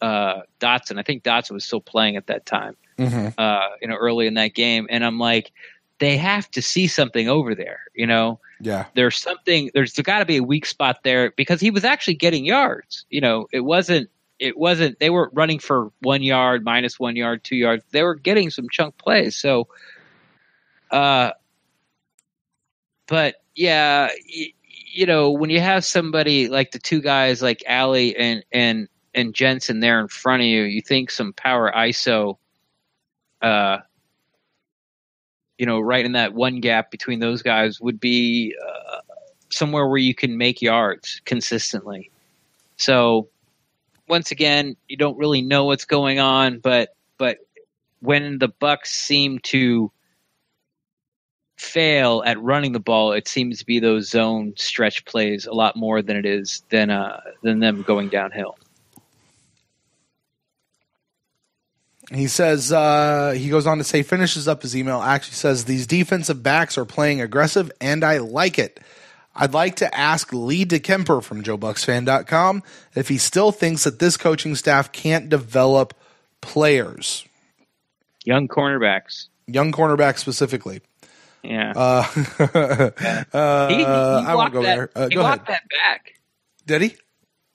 Dotson. I think Dotson was still playing at that time, early in that game. And I'm like, they have to see something over there, Yeah. There's got to be a weak spot there because he was actually getting yards. It wasn't, they weren't running for 1 yard, minus 1 yard, 2 yards. They were getting some chunk plays. So, but yeah, when you have somebody like the two guys like Alley and Jensen there in front of you, you think some power ISO, right in that one gap between those guys would be somewhere where you can make yards consistently. So once again, you don't really know what's going on, but when the Bucs seem to fail at running the ball, it seems to be those zone stretch plays a lot more than it is than them going downhill. He says, he goes on to say, finishes up his email, actually says, these defensive backs are playing aggressive, and I like it. I'd like to ask Lee DeKemper from JoeBucksFan.com if he still thinks that this coaching staff can't develop players. Young cornerbacks specifically. Yeah. He I won't go there. He go walked ahead. that back. Did he?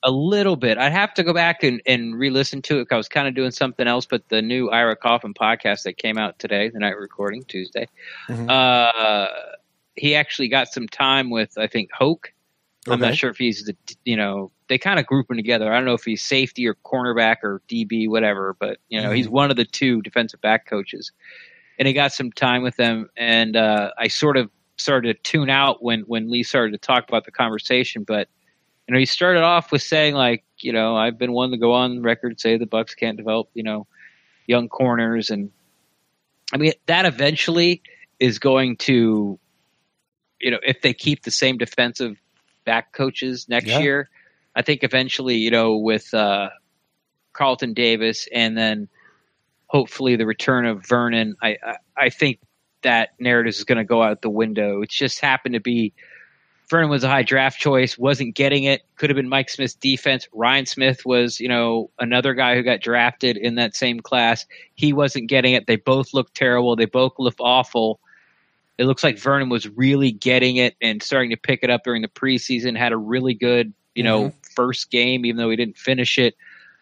A little bit. I'd have to go back and re-listen to it. I was kind of doing something else, but the new Ira Coffin podcast that came out today, the night we're recording, Tuesday, he actually got some time with, I think, Hoke. I'm not sure if he's they kind of group him together. I don't know if he's safety or cornerback or DB, whatever, but, he's one of the two defensive back coaches. And he got some time with them, and I sort of started to tune out when Lee started to talk about the conversation. But he started off with saying, like, I've been one to go on record say the Bucs can't develop, young corners, and I mean that eventually is going to, if they keep the same defensive back coaches next year, I think eventually, with Carlton Davis and then hopefully the return of Vernon, I think that narrative is going to go out the window. It's just happened to be Vernon was a high draft choice, wasn't getting it. Could have been Mike Smith's defense. Ryan Smith was, another guy who got drafted in that same class. He wasn't getting it. They both looked terrible. They both looked awful. It looks like Vernon was really getting it and starting to pick it up during the preseason. Had a really good, first game, even though he didn't finish it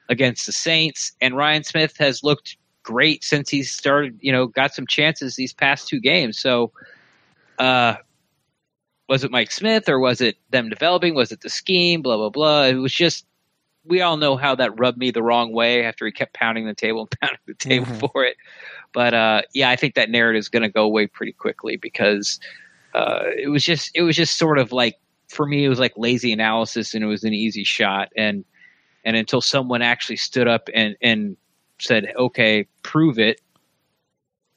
against the Saints. And Ryan Smith has looked great since he started, got some chances these past 2 games. So, was it Mike Smith or was it them developing? Was it the scheme? Blah, blah, blah. It was just, we all know how that rubbed me the wrong way after he kept pounding the table for it. But I think that narrative is going to go away pretty quickly because it was just sort of like, for me, it was like lazy analysis and it was an easy shot. And until someone actually stood up and said, okay, prove it,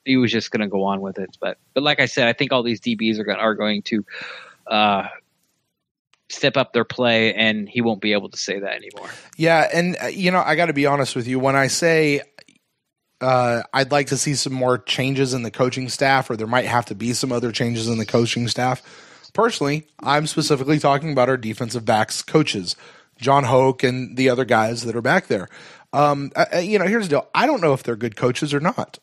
he was just going to go on with it. But like I said, I think all these DBs are going to step up their play, and he won't be able to say that anymore. Yeah, and I got to be honest with you. When I say I'd like to see some more changes in the coaching staff, or there might have to be some other changes in the coaching staff, personally, I'm specifically talking about our defensive backs coaches, John Hoke and the other guys that are back there. Here's the deal. I don't know if they're good coaches or not.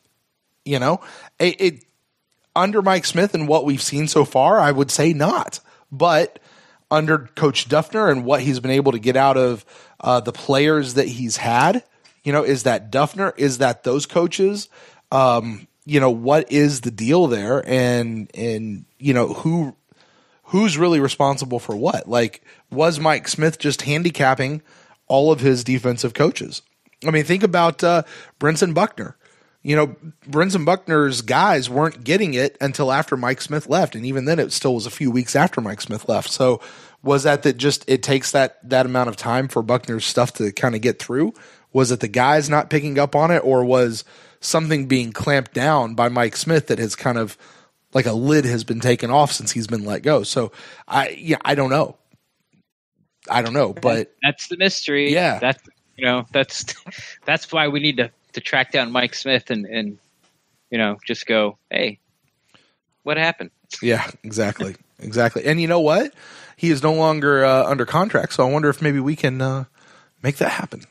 Under Mike Smith and what we've seen so far, I would say not. But under Coach Duffner and what he's been able to get out of the players that he's had, is that Duffner? Is that those coaches? What is the deal there? And who's really responsible for what? Like, was Mike Smith just handicapping all of his defensive coaches? I mean, think about Brinson Buckner. Brinson Buckner's guys weren't getting it until after Mike Smith left, and even then it still was a few weeks after Mike Smith left. So was that just it takes that amount of time for Buckner's stuff to kind of get through? Was it the guys not picking up on it, or was something being clamped down by Mike Smith that has kind of like a lid has been taken off since he's been let go? So I don't know. But that's the mystery. Yeah. That's why we need to track down Mike Smith and just go, hey, what happened? Yeah, exactly. And you know what? He is no longer under contract, so I wonder if maybe we can make that happen.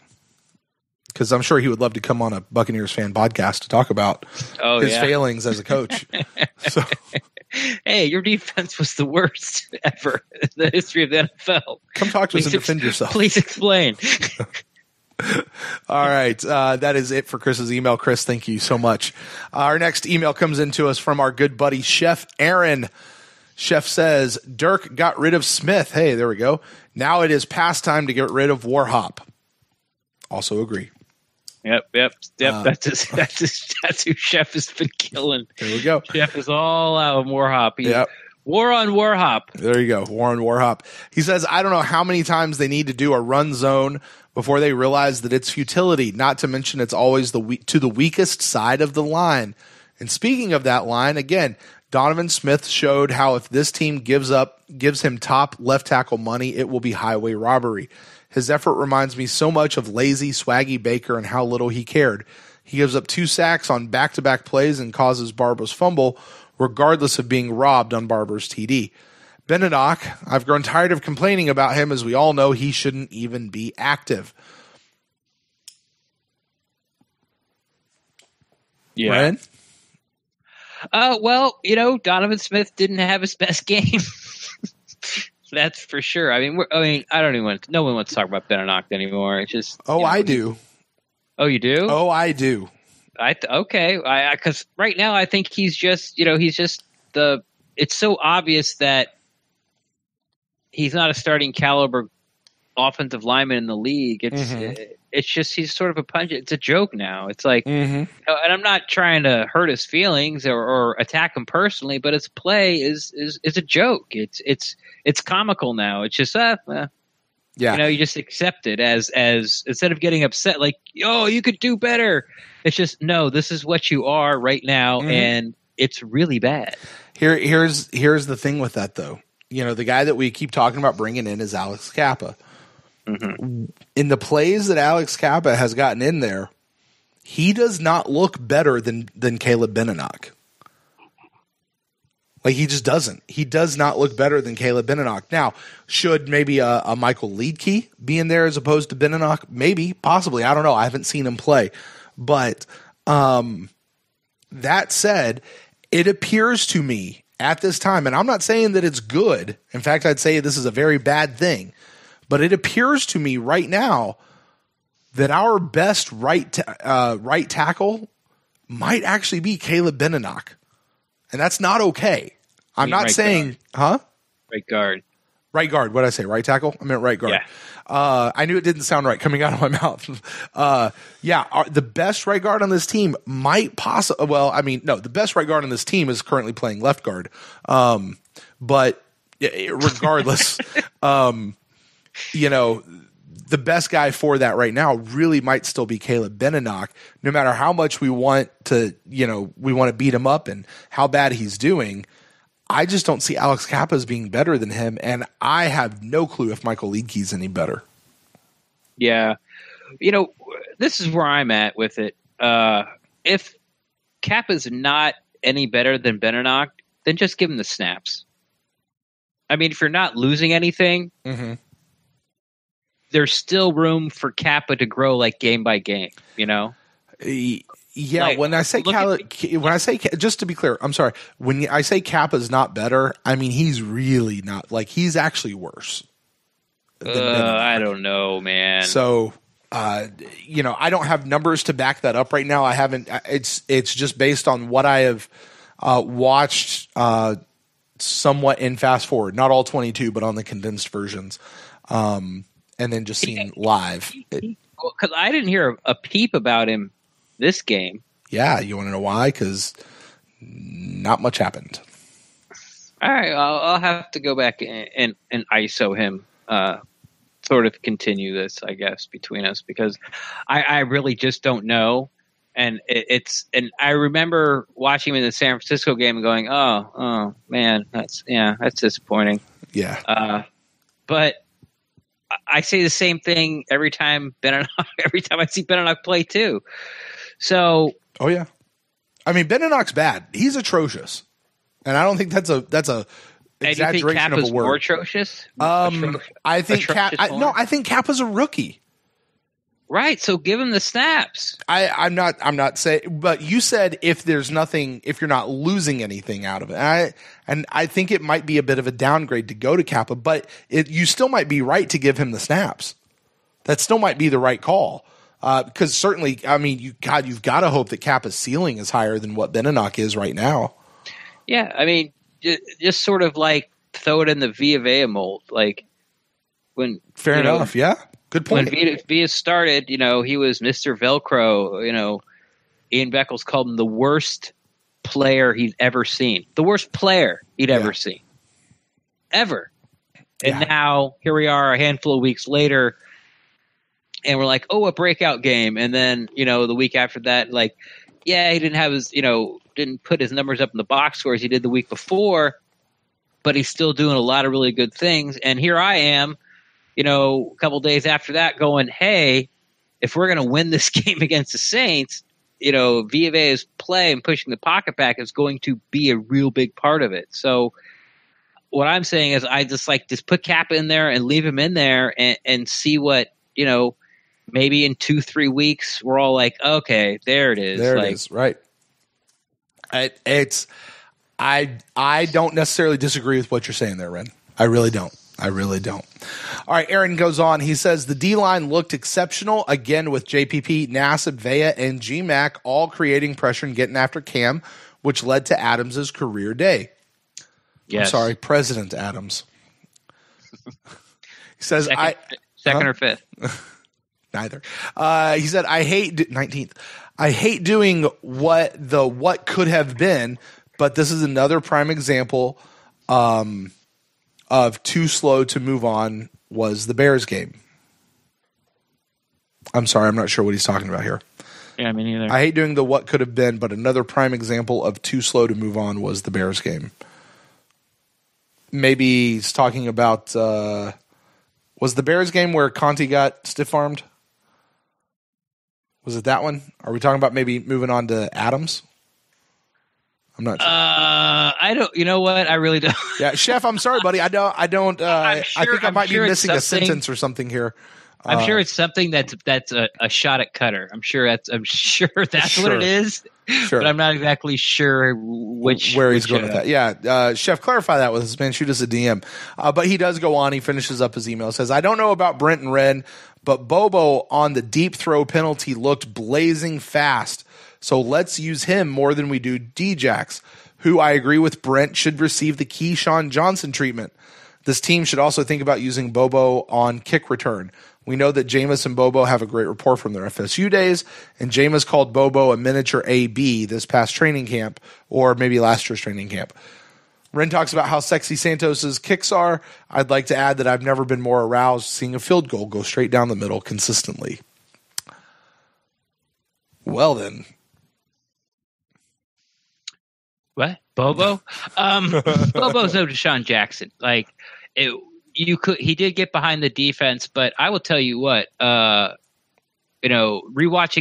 Because I'm sure he would love to come on a Buccaneers fan podcast to talk about his failings as a coach. So, hey, your defense was the worst ever in the history of the NFL. Come talk to us and defend yourself. Please explain. All right. That is it for Chris's email. Chris, thank you so much. Our next email comes in to us from our good buddy, Chef Aaron. Chef says, Dirk got rid of Smith. Hey, there we go. Now it is past time to get rid of Warhop. Also agree. Yep. That's who Chef has been killing. There we go. Chef is all out of Warhop. Yep. War on Warhop. There you go. War on Warhop. He says, I don't know how many times they need to do a run zone before they realize that it's futility, not to mention it's always to the weakest side of the line. And speaking of that line, again, Donovan Smith showed how if this team gives him top left tackle money, it will be highway robbery. His effort reminds me so much of lazy, swaggy Baker and how little he cared. He gives up 2 sacks on back-to-back plays and causes Barber's fumble, regardless of being robbed on Barber's TD. Benenoch, I've grown tired of complaining about him, as we all know he shouldn't even be active. Yeah. Ryan? Well, Donovan Smith didn't have his best game. That's for sure. I mean, I don't even no one wants to talk about Benenoch anymore. It's just. I do. Oh, you do? Oh, I do. Okay. Because right now I think he's just, it's so obvious that he's not a starting caliber offensive lineman in the league. It's just he's sort of a punch. It's a joke now. It's like, and I'm not trying to hurt his feelings or attack him personally, but his play is a joke. It's comical now. It's just you just accept it as instead of getting upset, like, you could do better. It's just, no, this is what you are right now, and it's really bad. Here's the thing with that, though. The guy that we keep talking about bringing in is Alex Kappa. Mm-hmm. In the plays that Alex Kappa has gotten in there, he does not look better than Caleb Benenoch. Like, he just doesn't. He does not look better than Caleb Benenoch. Now, should maybe a Michael Liedtke be in there as opposed to Benenoch? Maybe, possibly. I don't know. I haven't seen him play. But that said, it appears to me at this time, and I'm not saying that it's good. In fact, I'd say this is a very bad thing. But it appears to me right now that our best right tackle might actually be Caleb Benenoch. And that's not okay. I'm not saying, guard. Right guard. Right guard. What did I say? Right tackle? I meant right guard. Yeah. I knew it didn't sound right coming out of my mouth. The best right guard on this team might possibly. Well, I mean, no, the best right guard on this team is currently playing left guard. But regardless, the best guy for that right now really might still be Caleb Benenoch, no matter how much we want to beat him up and how bad he's doing. I just don't see Alex Kappa as being better than him, and I have no clue if Michael Liedtke's any better. Yeah. This is where I'm at with it. If Kappa's not any better than Benenoch, then just give him the snaps. I mean, if you're not losing anything, there's still room for Kappa to grow like game by game, Yeah, like, when I say just to be clear, I'm sorry. When I say Kappa's not better, I mean he's really not. Like, he's actually worse. I don't know, man. So, I don't have numbers to back that up right now. I haven't. It's just based on what I have watched somewhat in fast forward, not all 22, but on the condensed versions. And then just seeing live. Because I didn't hear a peep about him this game. Yeah, you want to know why? Because not much happened. All right, I'll have to go back and ISO him, sort of continue this, I guess, between us, because I really just don't know. And and I remember watching him in the San Francisco game and going, oh man, that's disappointing. Yeah. But I say the same thing every time I see Benenoch play too. So, oh yeah, I mean Benenoch's bad. He's atrocious, and I don't think that's a exaggeration of a word. More atrocious? I think I think Kappa's a rookie. Right, so give him the snaps. I'm not saying, but you said if you're not losing anything out of it, and I think it might be a bit of a downgrade to go to Kappa, but you still might be right to give him the snaps. That still might be the right call, because certainly, I mean, you've got to hope that Kappa's ceiling is higher than what Benenoch is right now. Yeah, I mean, just sort of like throw it in the Villa mold, like when. Fair enough. Yeah. Good point. When Villa started, he was Mr. Velcro. Ian Beckles called him the worst player he'd ever seen. The worst player he'd ever seen. Ever. And now, here we are a handful of weeks later, and we're like, oh, a breakout game. And then, the week after that, like, yeah, he didn't have his, didn't put his numbers up in the box score as he did the week before, but he's still doing a lot of really good things. And here I am, a couple days after that going, hey, if we're going to win this game against the Saints, Villa's play and pushing the pocket back is going to be a real big part of it. So what I'm saying is I just put Kappa in there and leave him in there and see what, maybe in 2-3 weeks we're all like, okay, there it is. There it is, right. I don't necessarily disagree with what you're saying there, Ren. I really don't. All right, Aaron goes on. He says the D-line looked exceptional, again with JPP, Nassib, Vea, and GMAC all creating pressure and getting after Cam, which led to Adams' career day. Yes. I'm sorry, President Adams. He says, second or fifth? Neither. He said, I hate 19th. I hate doing what could have been, but this is another prime example of too slow to move on was the Bears game. I'm sorry, I'm not sure what he's talking about here. Yeah, me neither. I hate doing the what could have been, but another prime example of too slow to move on was the Bears game. Maybe he's talking about was the Bears game where Conti got stiff-armed? Was it that one? Are we talking about maybe moving on to Adams? I'm not sure. I don't. You know what? I really don't. Yeah, Chef, I'm sorry, buddy. I don't. I think I might be missing a sentence or something here. I'm sure it's something that's a shot at Cutter. I'm sure that's what it is. Sure. But I'm not exactly sure where he's going with that. Yeah, Chef, clarify that with us, man. Shoot us a DM. But he does go on. He finishes up his email. Says, I don't know about Brent and Wren, but Bobo on the deep throw penalty looked blazing fast. So let's use him more than we do Djax, who I agree with Brent should receive the Keyshawn Johnson treatment. This team should also think about using Bobo on kick return. We know that Jameis and Bobo have a great rapport from their FSU days, and Jameis called Bobo a miniature AB this past training camp, or maybe last year's training camp. Wren talks about how sexy Santos's kicks are. I'd like to add that I've never been more aroused seeing a field goal go straight down the middle consistently. Well then. What? Bobo? Bobo's no Deshaun Jackson. Like, he did get behind the defense, but I will tell you what, rewatching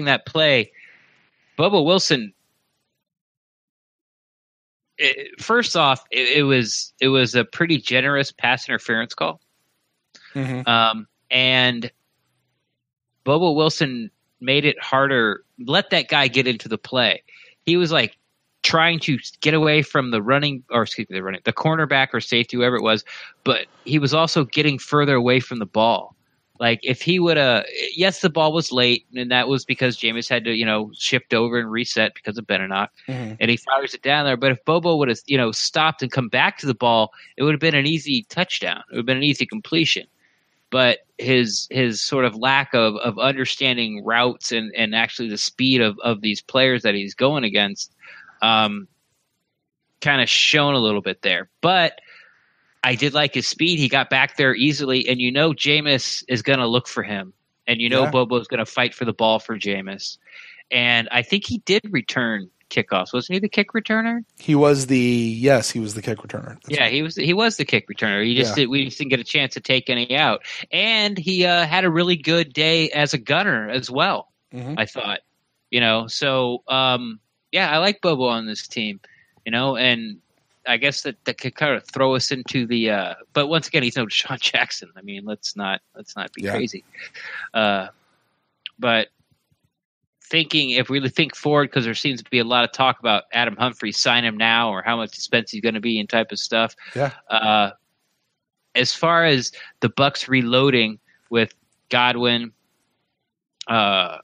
that play, Bobo Wilson, first off, it was a pretty generous pass interference call. Mm-hmm. And Bobo Wilson made it harder, let that guy get into the play. He was like trying to get away from the cornerback or safety, whoever it was, but he was also getting further away from the ball. Like, if he would have, yes, the ball was late, and that was because Jameis had to, shift over and reset because of Beninoff, mm-hmm. and he fires it down there. But if Bobo would have, stopped and come back to the ball, it would have been an easy touchdown. It would have been an easy completion. But his sort of lack of understanding routes and actually the speed of these players that he's going against, kind of shown a little bit there. But I did like his speed. He got back there easily, and Jameis is going to look for him, and Bobo's going to fight for the ball for Jameis. And I think he did return kickoffs. Wasn't he the kick returner? He was the kick returner. That's right. He was the kick returner. We just didn't get a chance to take any out. And he had a really good day as a gunner as well, mm-hmm. I thought. So I like Bobo on this team, and I guess that could kind of throw us into the but once again, he's no Deshaun Jackson. I mean, let's not be crazy. But if we really think forward, because there seems to be a lot of talk about Adam Humphries, sign him now, or how much expense he's going to be and type of stuff. Yeah. As far as the Bucs reloading with Godwin, Mike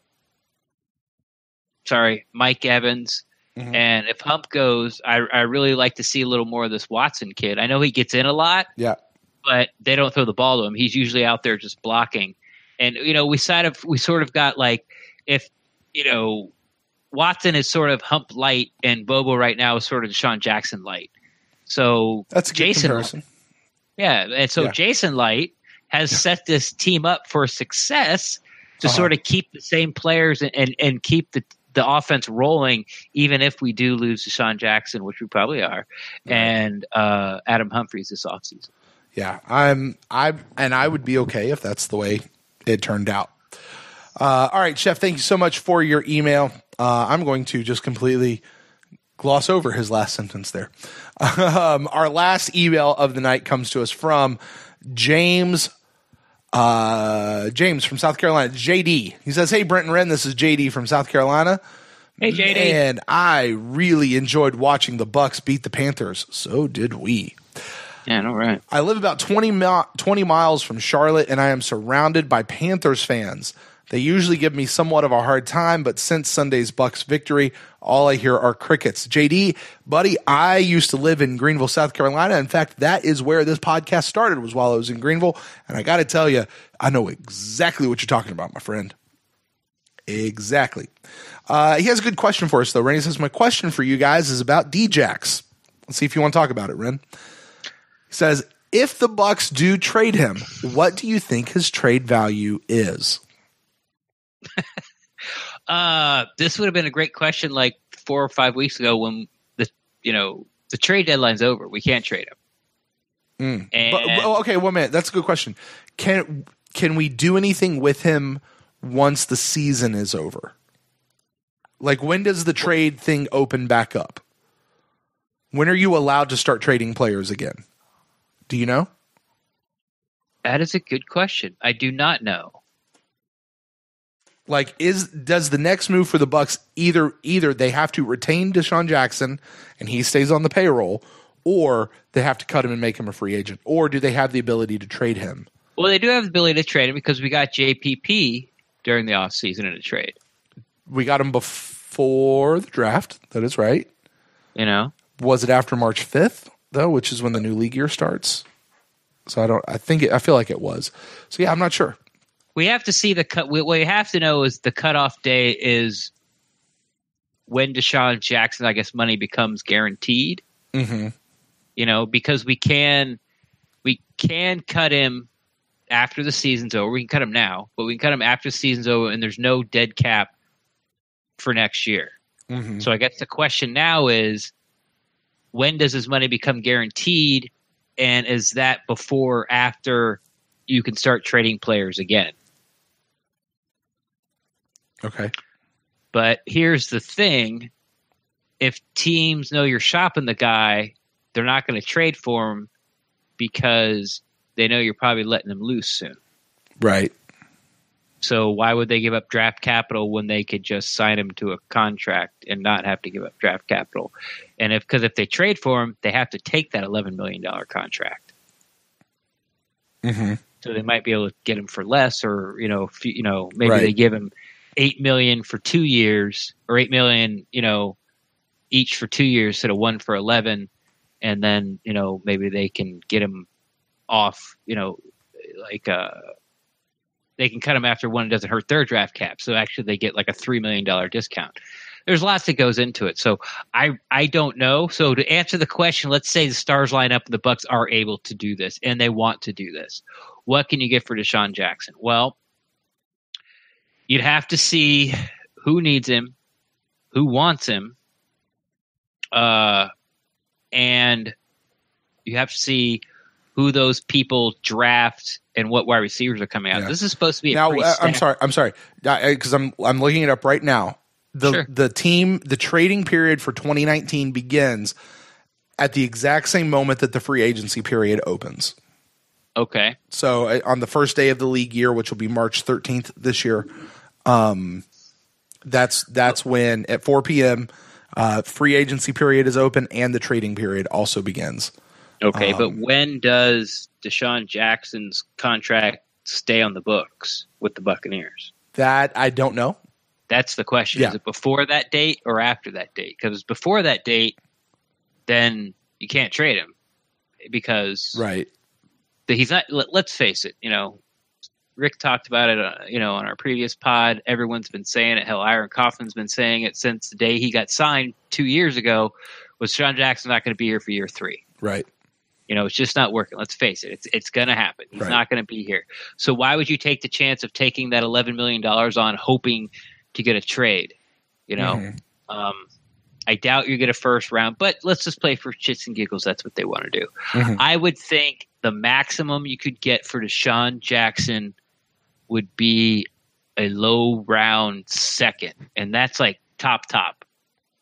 Evans. Mm-hmm. And if Hump goes, I really like to see a little more of this Watson kid. I know he gets in a lot, but they don't throw the ball to him. He's usually out there just blocking. And we sort of got like, if Watson is sort of Hump light, and Bobo right now is sort of Deshaun Jackson light. So that's a good comparison. Yeah, and so Jason Light has set this team up for success to sort of keep the same players and keep the offense rolling, even if we do lose Deshaun Jackson, which we probably are, and Adam Humphries this offseason. Yeah, I would be okay if that's the way it turned out. All right, Chef, thank you so much for your email. I'm going to just completely gloss over his last sentence there. Our last email of the night comes to us from James from South Carolina, JD. He says, "Hey, Brent and Wren, this is JD from South Carolina. Hey, JD. And I really enjoyed watching the Bucs beat the Panthers. So did we. Yeah, no, right. I live about 20 miles from Charlotte, and I am surrounded by Panthers fans. They usually give me somewhat of a hard time, but since Sunday's Bucs victory, all I hear are crickets. JD, buddy, I used to live in Greenville, South Carolina. In fact, that is where this podcast started, was while I was in Greenville. And I got to tell you, I know exactly what you're talking about, my friend. Exactly. He has a good question for us, though. Ren, he says, my question for you guys is about Djax. Let's see if you want to talk about it, Ren. He says, if the Bucs do trade him, what do you think his trade value is? This would have been a great question like 4 or 5 weeks ago when the trade deadline's over. We can't trade him. Okay, 1 minute. That's a good question. Can we do anything with him once the season is over? Like, when does the trade thing open back up? When are you allowed to start trading players again? Do you know? That is a good question. I do not know. Like, does the next move for the Bucs either they have to retain Deshaun Jackson and he stays on the payroll, or they have to cut him and make him a free agent, or do they have the ability to trade him? Well, they do have the ability to trade him because we got JPP during the offseason in a trade. We got him before the draft. That is right. You know, was it after March 5th though, which is when the new league year starts? So I feel like it was. So yeah, I'm not sure. We have to see the cut. What we have to know is the cutoff day is when Deshaun Jackson, I guess, money becomes guaranteed. Mm-hmm. You know, because we can cut him after the season's over. We can cut him now, but we can cut him after the season's over, and there's no dead cap for next year. Mm-hmm. So I guess the question now is, when does his money become guaranteed, and is that before or after you can start trading players again? Okay. But here's the thing. If teams know you're shopping the guy, they're not going to trade for him because they know you're probably letting him loose soon. Right. So why would they give up draft capital when they could just sign him to a contract and not have to give up draft capital? And if they trade for him, they have to take that $11 million contract. Mm-hmm. So they might be able to get him for less, or maybe right. They give him $8 million for 2 years, or $8 million, each for 2 years instead of one for 11, and then maybe they can get him off, they can cut him after one. It doesn't hurt their draft cap. So actually they get like a $3 million discount. There's lots that goes into it. So I don't know. So to answer the question, let's say the stars line up and the Bucs are able to do this and they want to do this. What can you get for Deshaun Jackson? Well, you'd have to see who needs him, who wants him, and you have to see who those people draft and what wide receivers are coming out. Yeah. This is supposed to be I'm sorry, because I'm looking it up right now. The trading period for 2019 begins at the exact same moment that the free agency period opens. Okay. So on the first day of the league year, which will be March 13th this year, that's when at 4 p.m. Free agency period is open and the trading period also begins. Okay, but when does Deshaun Jackson's contract stay on the books with the Buccaneers? That I don't know. That's the question. Yeah. Is it before that date or after that date? Because before that date, then you can't trade him because he's not. Let's face it. Rick talked about it. On our previous pod, everyone's been saying it. Hell, Aaron Kaufman's been saying it since the day he got signed 2 years ago. Was Deshaun Jackson not going to be here for year 3? Right. It's just not working. Let's face it. It's going to happen. He's not going to be here. So why would you take the chance of taking that $11 million on hoping to get a trade? I doubt you get a first round, but let's just play for shits and giggles. That's what they want to do. Mm-hmm. I would think the maximum you could get for Deshaun Jackson would be a low round second. And that's like top.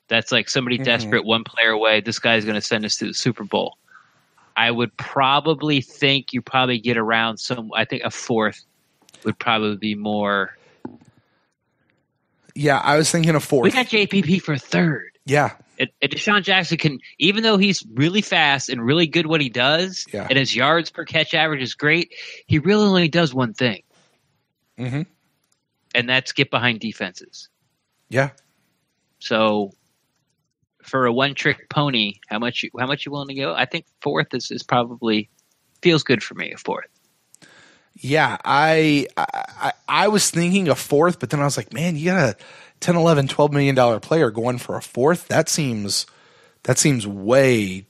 That's like somebody desperate, one player away. This guy's going to send us to the Super Bowl. I would probably think you probably get around I think a fourth would probably be more. Yeah, I was thinking a fourth. We got JPP for a third. Yeah. And Deshaun Jackson can, even though he's really fast and really good what he does, and his yards per catch average is great, he really only does one thing. Mm-hmm. And that's get behind defenses. Yeah. So for a one-trick pony, how much you willing to go? I think fourth is probably feels good for me. A fourth. Yeah, I was thinking a fourth, but then I was like, man, you got a 10, 11, $12 million player going for a fourth. That seems way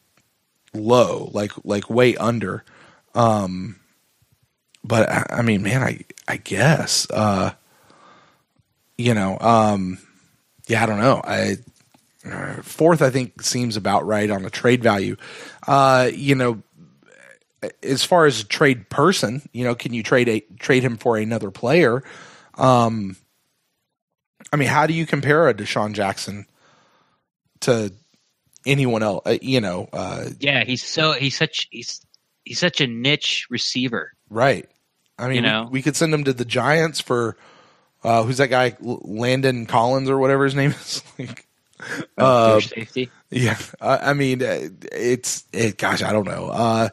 low, like way under. But I mean, man, I guess, yeah, I don't know. Fourth, I think seems about right on the trade value. As far as a trade person, can you trade him for another player? I mean, how do you compare a Deshaun Jackson to anyone else. Yeah, he's such a niche receiver. Right. I mean, we could send him to the Giants for who's that guy, Landon Collins or whatever his name is. Their safety. Yeah, I mean, gosh, I don't know. I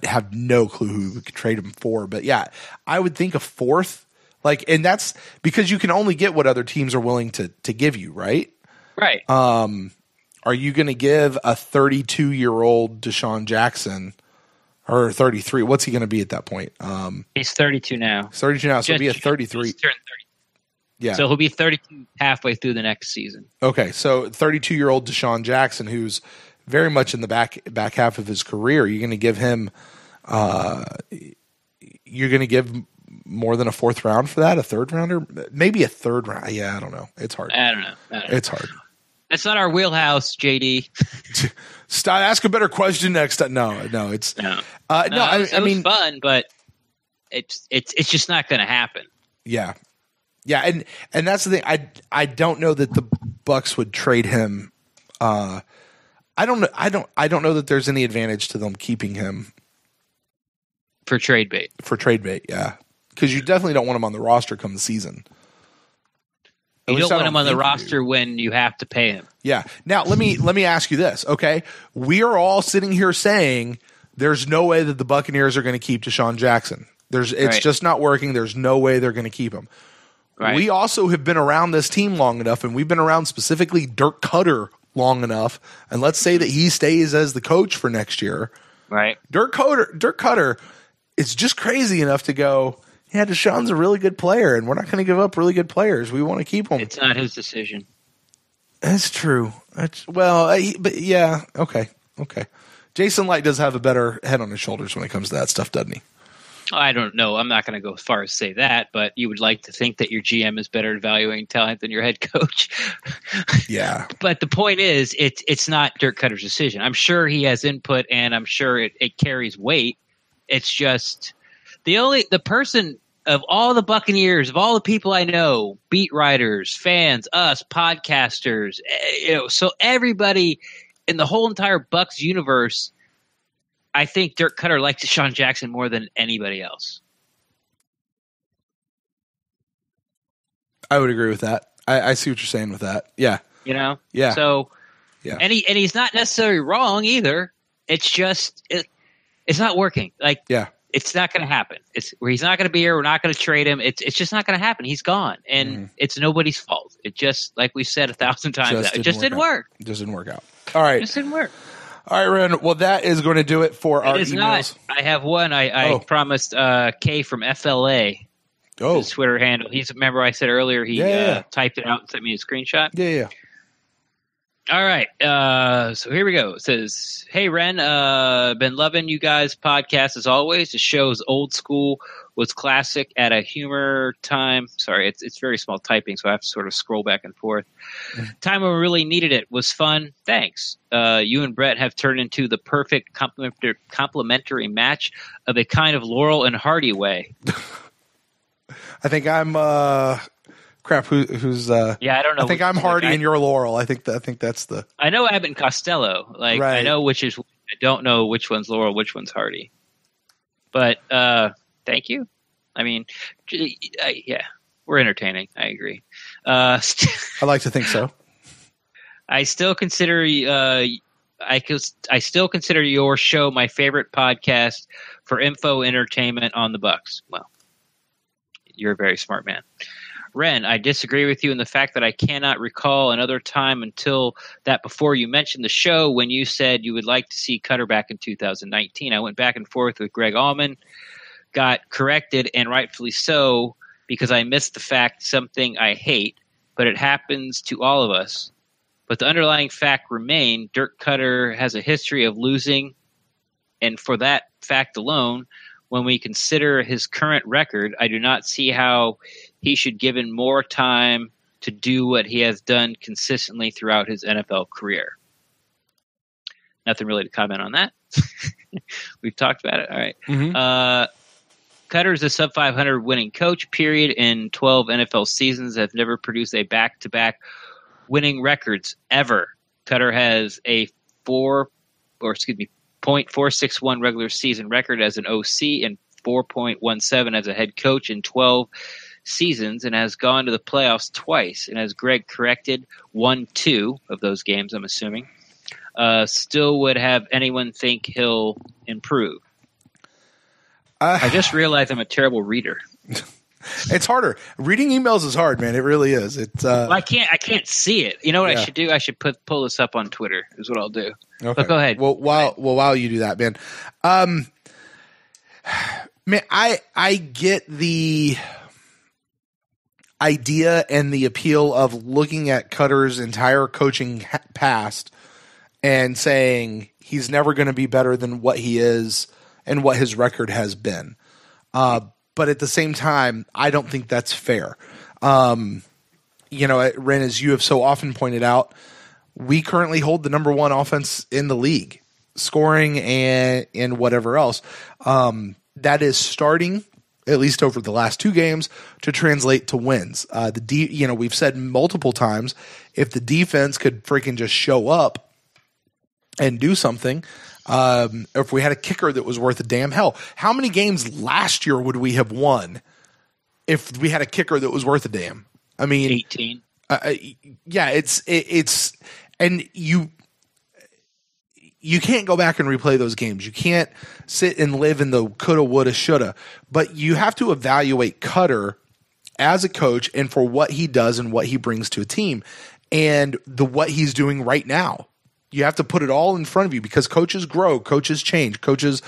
have no clue who we could trade him for, but yeah, I would think a fourth. And that's because you can only get what other teams are willing to give you, right? Right. Are you going to give a 32-year-old Deshaun Jackson, or 33? What's he going to be at that point? He's 32 now. 32 now, so he'll be a 33. He's turned 30. Yeah. So he'll be 32 halfway through the next season. Okay, so 32-year-old Deshaun Jackson, who's very much in the back half of his career, you're going to give him you're going to give more than a fourth round for that, a third rounder, maybe a third round. Yeah, I don't know. It's hard. I don't know. It's hard. That's not our wheelhouse, JD. Stop. Ask a better question next time. No, it's no. I mean, fun, but it's just not going to happen. Yeah, and that's the thing. I don't know that the Bucs would trade him. I don't know that there's any advantage to them keeping him for trade bait. Yeah, because you definitely don't want him on the roster come the season. You don't want him on the roster when you have to pay him. Yeah. Now let me ask you this. Okay, we are all sitting here saying there's no way that the Buccaneers are going to keep Deshaun Jackson. It's just not working. There's no way they're going to keep him. Right. We also have been around this team long enough, and we've been around specifically Dirk Cutter long enough. And let's say that he stays as the coach for next year. Right. Dirk Cutter is just crazy enough to go, yeah, Deshaun's a really good player, and we're not going to give up really good players. We want to keep him. It's not his decision. That's true. But yeah, okay. Jason Light does have a better head on his shoulders when it comes to that stuff, doesn't he? I don't know. I'm not going to go as far as say that, but you would like to think that your GM is better at evaluating talent than your head coach. Yeah. But the point is, it's not Dirk Cutter's decision. I'm sure he has input, and I'm sure it carries weight. It's just the person of all the Buccaneers, of all the people I know, beat writers, fans, us, podcasters, so everybody in the whole entire Bucs universe, I think Dirk Cutter likes Deshaun Jackson more than anybody else. I would agree with that. I see what you're saying with that. Yeah. Yeah. So, yeah. And he's not necessarily wrong either. It's just it's not working. It's not going to happen. He's not going to be here. We're not going to trade him. It's just not going to happen. He's gone, and it's nobody's fault. It just, like we said 1,000 times, it just didn't work. It just didn't work out. All right. It just didn't work. All right, Ren. Well, that is going to do it for our emails. Not. I have one. I promised Kay from FLA. His Twitter handle. Remember I said earlier he typed it out and sent me a screenshot? Yeah. All right. So here we go. It says, "Hey, Ren, been loving you guys' podcast as always. The show's old school, was classic at a humor time." Sorry, it's very small typing, so I have to sort of scroll back and forth. Time when we really needed it was fun. Thanks. You and Brett have turned into the perfect complementary match of a kind of Laurel and Hardy way. I think I'm crap. Who's? Yeah, I don't know. I think I'm Hardy and you're Laurel. I think that's the. I know Abbott and Costello. Right. I know which is. I don't know which one's Laurel, which one's Hardy. But thank you. I mean, yeah, we're entertaining. I agree. I like to think so. I still consider I still consider your show my favorite podcast for info entertainment on the Bucs. Well, you're a very smart man. Ren, I disagree with you in the fact that I cannot recall another time until that before you mentioned the show when you said you would like to see Cutter back in 2019. I went back and forth with Greg Allman, got corrected, and rightfully so, because I missed the fact something I hate, but it happens to all of us. But the underlying fact remained, Dirk Cutter has a history of losing, and for that fact alone, when we consider his current record, I do not see how he should given more time to do what he has done consistently throughout his NFL career. Nothing really to comment on that. We've talked about it. All right. Mm-hmm. Cutter is a sub-500 winning coach, period, in 12 NFL seasons, have never produced a back-to-back winning records ever. Cutter has a 0.461 regular season record as an OC and 4.17 as a head coach in 12 seasons, and has gone to the playoffs twice. And as Greg corrected, won 2 of those games, I'm assuming. Still would have anyone think he'll improve. I just realized I'm a terrible reader. It's harder. Reading emails is hard, man. It really is. Well, I can't see it. You know what I should do? I should pull this up on Twitter. Is what I'll do. Okay. But go ahead. Well, while you do that, man. Man, I get the idea and the appeal of looking at Cutter's entire coaching past and saying he's never going to be better than what he is and what his record has been. But at the same time, I don't think that's fair. Ren, as you have so often pointed out, we currently hold the number 1 offense in the league, scoring and whatever else. That is starting, at least over the last 2 games, to translate to wins. We've said multiple times, if the defense could freaking just show up and do something, if we had a kicker that was worth a damn hell. How many games last year would we have won if we had a kicker that was worth a damn? I mean, 18. Yeah, it's and you can't go back and replay those games. You can't sit and live in the coulda, woulda, shoulda. But you have to evaluate Cutter as a coach and for what he does and what he brings to a team and what he's doing right now. You have to put it all in front of you because coaches grow, coaches change, coaches,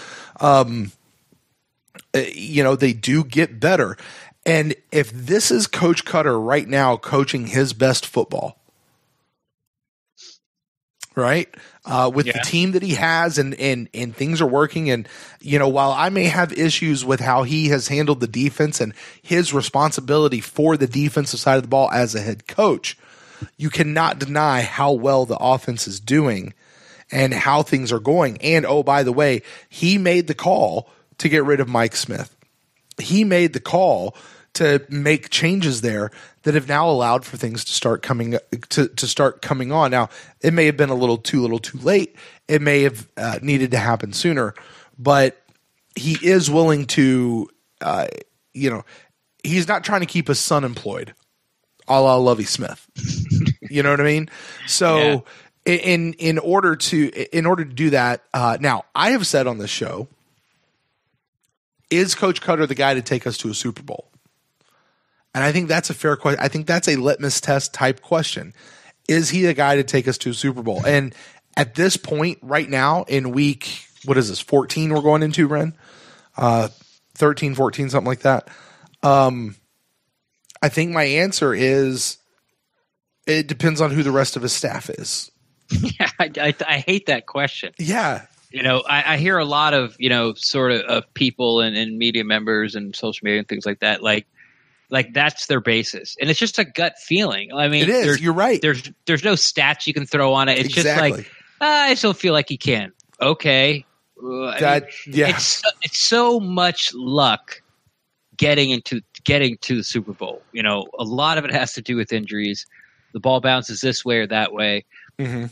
they do get better. And if this is Coach Cutter right now coaching his best football, right, with the team that he has and things are working. And, while I may have issues with how he has handled the defense and his responsibility for the defensive side of the ball as a head coach, you cannot deny how well the offense is doing and how things are going. And, oh, by the way, he made the call to get rid of Mike Smith. He made the call to make changes there that have now allowed for things to start coming on. Now, it may have been a little too late. It may have needed to happen sooner, but he is willing to, he's not trying to keep his son employed, a la Lovie Smith. You know what I mean? So in order to do that, now I have said on this show, is Coach Cutter the guy to take us to a Super Bowl? And I think that's a fair question. I think that's a litmus test type question. Is he the guy to take us to a Super Bowl? And at this point right now in week, 14 we're going into, Ren? 13, 14, something like that. I think my answer is it depends on who the rest of his staff is. Yeah, I hate that question. Yeah. I hear a lot of, sort of people and media members and social media and things like that, like that's their basis. And it's just a gut feeling. I mean, it is. You're right. There's no stats you can throw on it. It's just like, I still feel like he can. Okay. It's so much luck getting to the Super Bowl. A lot of it has to do with injuries. The ball bounces this way or that way. Mm-hmm.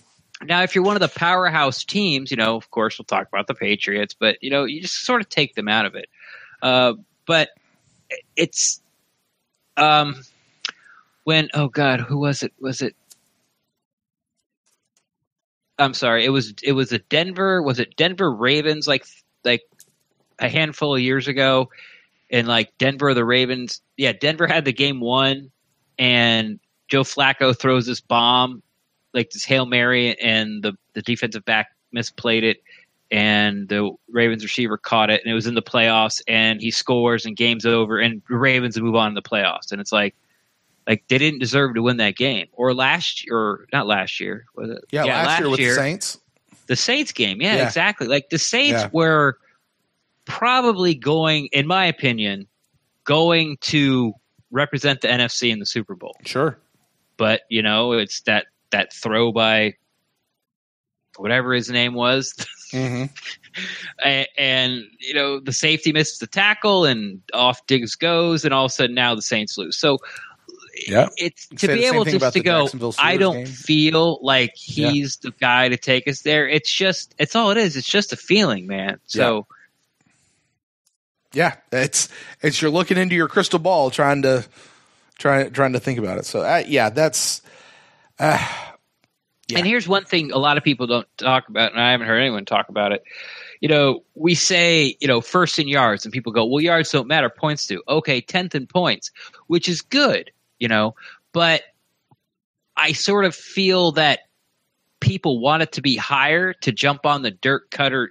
Now, if you're one of the powerhouse teams, of course, we'll talk about the Patriots, but, you just sort of take them out of it. But it's when, oh God, who was it? I'm sorry. It was a Denver. Was it Denver Ravens? Like a handful of years ago, and Denver, the Ravens. Yeah, Denver had the game won, and Joe Flacco throws this bomb, this Hail Mary, and the defensive back misplayed it, and the Ravens receiver caught it, and it was in the playoffs, and he scores, and game's over, and the Ravens move on to the playoffs, and it's like they didn't deserve to win that game. Or not last year, was it? Yeah, last year with the Saints. The Saints game, yeah. Exactly. The Saints were probably going, in my opinion, to represent the NFC in the Super Bowl. Sure. But, it's that throw by whatever his name was. Mm-hmm. and, the safety misses the tackle and off Diggs goes, and all of a sudden now the Saints lose. So it's to be able just to go, I don't feel like he's the guy to take us there. It's all it is. It's just a feeling, man. So it's you're looking into your crystal ball trying to think about it. So that's And here's one thing a lot of people don't talk about, and I haven't heard anyone talk about it. We say, first in yards, and people go, well, yards don't matter, points do. Okay, 10th in points, which is good, but I sort of feel that people want it to be higher to jump on the Dirk Cutter,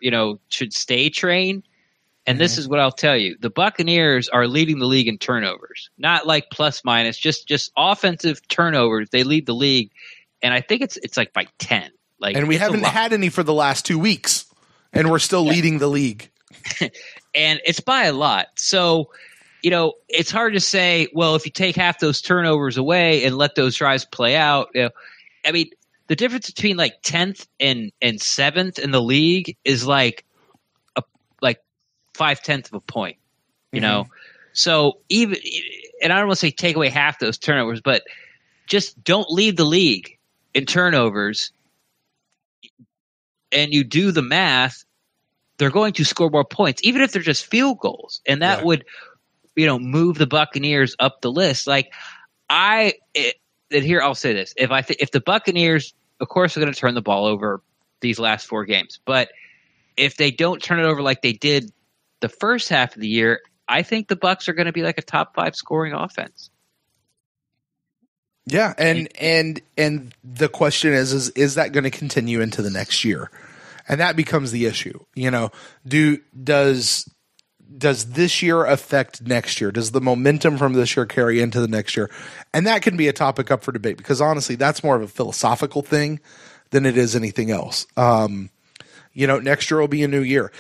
should stay train. And this is what I'll tell you. The Buccaneers are leading the league in turnovers, not like plus minus, just offensive turnovers. They lead the league. And I think it's like by 10. And we haven't had any for the last 2 weeks. And we're still leading the league. And it's by a lot. So, it's hard to say, well, if you take half those turnovers away and let those drives play out, I mean, the difference between like 10th and 7th in the league is like 0.5 of a point, So even, and I don't want to say take away half those turnovers, but just don't lead the league in turnovers. And you do the math, they're going to score more points, even if they're just field goals. And that would, move the Buccaneers up the list. And here I'll say this. If the Buccaneers, of course, are going to turn the ball over these last 4 games, but if they don't turn it over like they did the first half of the year, I think the Bucs are going to be like a top 5 scoring offense. Yeah, and the question is that going to continue into the next year? And that becomes the issue. Does this year affect next year? Does the momentum from this year carry into the next year? And that can be a topic up for debate because honestly, that's more of a philosophical thing than it is anything else. Next year will be a new year.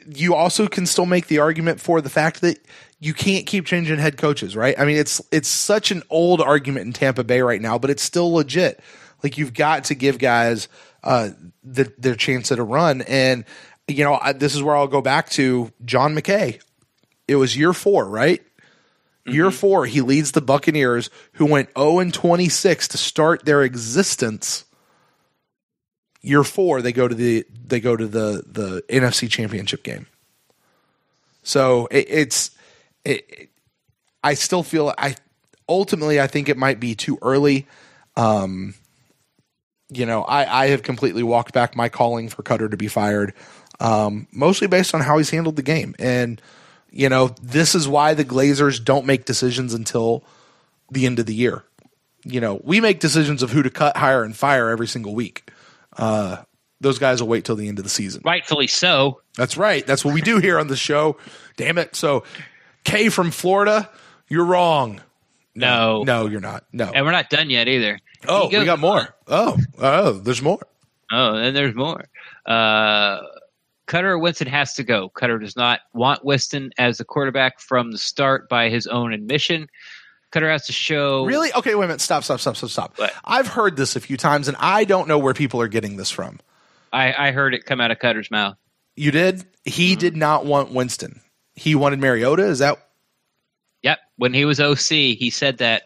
You also can still make the argument for the fact that you can't keep changing head coaches, right? I mean, it's such an old argument in Tampa Bay right now, but it's still legit. Like you've got to give guys their chance at a run. And, this is where I'll go back to John McKay. It was year 4, right? Mm-hmm. Year 4, he leads the Buccaneers who went 0-26 to start their existence. Year 4, they go to the NFC Championship game. So I still feel ultimately I think it might be too early. I have completely walked back my calling for Cutter to be fired, mostly based on how he's handled the game. And this is why the Glazers don't make decisions until the end of the year. We make decisions of who to cut, hire, and fire every single week. Those guys will wait till the end of the season. Rightfully so. That's right. That's what we do here on the show. Damn it. So, Kay from Florida, you're wrong. No, you're not. No. And we're not done yet either. Oh, we got more. Oh, there's more. Oh, and there's more. Cutter or Winston has to go. Cutter does not want Winston as the quarterback from the start by his own admission. Cutter has to show. Really? Okay, wait a minute. Stop. What? I've heard this a few times, and I don't know where people are getting this from. I heard it come out of Cutter's mouth. You did? He did not want Winston. He wanted Mariota? Is that? Yep. When he was OC, he said that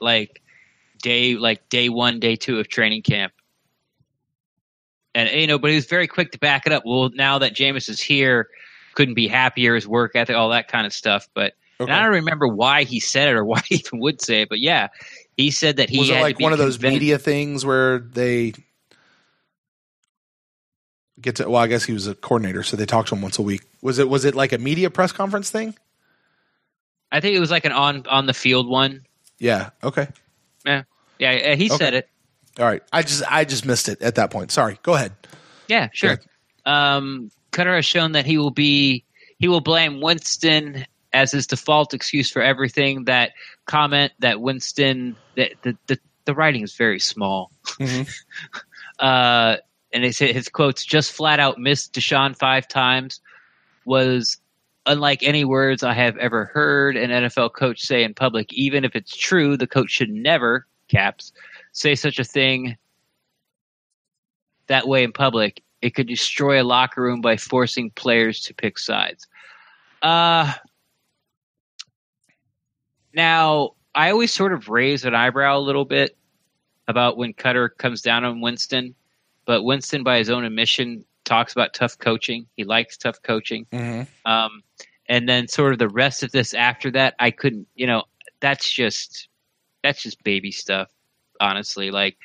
day 1, day 2 of training camp. And but he was very quick to back it up. Well, now that Jameis is here, couldn't be happier, his work ethic, all that kind of stuff. But okay. And I don't remember why he said it or why he even would say it. But yeah, he said that he was had it like to be one of those convinced. media things where they get to. Well, I guess he was a coordinator, so they talk to him once a week. Was it like a media press conference thing? I think it was like an on the field one. Yeah. Okay. Yeah. He said it. All right. I just missed it at that point. Sorry. Go ahead. Yeah. Sure. Cutter has shown that he will blame Winston as his default excuse for everything. That comment that Winston that the writing is very small. Mm-hmm. And his quotes just flat out missed Deshaun 5 times was unlike any words I have ever heard an NFL coach say in public. Even if it's true, the coach should never, caps, say such a thing that way in public. It could destroy a locker room by forcing players to pick sides. Now, I always sort of raise an eyebrow a little bit about when Cutter comes down on Winston, but Winston, by his own admission, talks about tough coaching. He likes tough coaching. Mm-hmm. And then sort of the rest of this after that, I couldn't, that's just baby stuff, honestly. Like,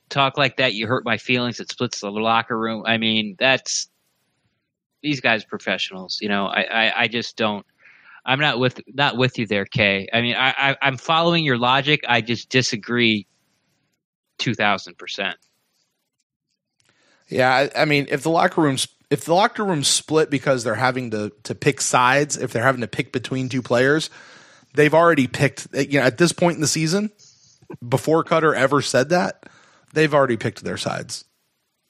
talk like that, you hurt my feelings, it splits the locker room. I mean, these guys are professionals. I just don't. I'm not with you there, Kay. I mean, I'm following your logic. I just disagree 2,000%. Yeah, I mean, if the locker room's split because they're having to pick sides, if they're having to pick between two players, they've already picked. At this point in the season, before Cutter ever said that, they've already picked their sides.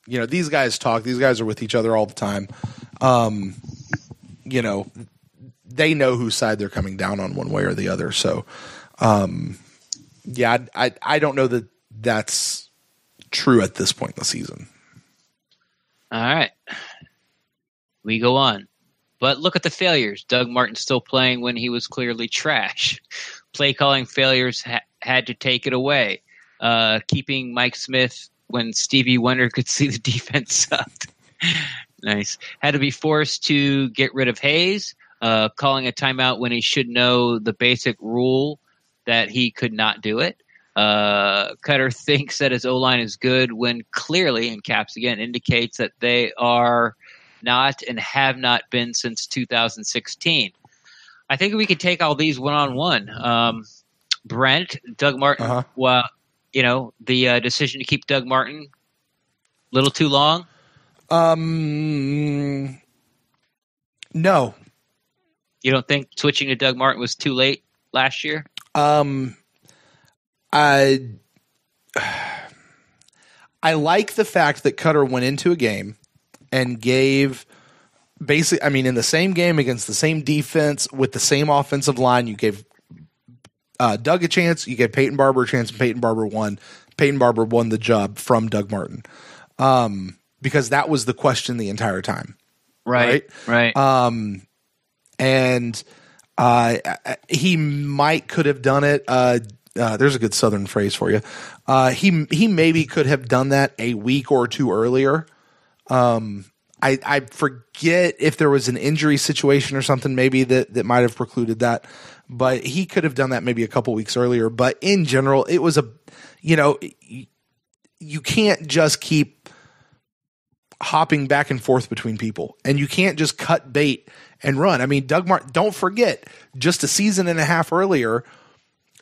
These guys talk. These guys are with each other all the time. They know whose side they're coming down on one way or the other. So, yeah, I don't know that that's true at this point in the season. All right. We go on. But look at the failures. Doug Martin still playing when he was clearly trash. Play calling failures had to take it away. Keeping Mike Smith when Stevie Wonder could see the defense sucked. Nice. Had to be forced to get rid of Hayes. Calling a timeout when he should know the basic rule that he could not do it. Cutter thinks that his O-line is good when clearly, in caps again, indicates that they are not and have not been since 2016. I think we could take all these one-on-one. Brent, Doug Martin, well, the decision to keep Doug Martin, a little too long? No. You don't think switching to Doug Martin was too late last year? I like the fact that Cutter went into a game and gave in the same game against the same defense with the same offensive line, you gave Doug a chance, you gave Peyton Barber a chance, and Peyton Barber won. Peyton Barber won the job from Doug Martin. Because that was the question the entire time. Right. And he could have done it. There's a good Southern phrase for you. He maybe could have done that a week or two earlier. I forget if there was an injury situation or something maybe that might have precluded that, but he could have done that maybe a couple weeks earlier. But in general, it was you can't just keep hopping back and forth between people, and you can't just cut bait and run. I mean, Doug Martin, don't forget, just a season and a half earlier,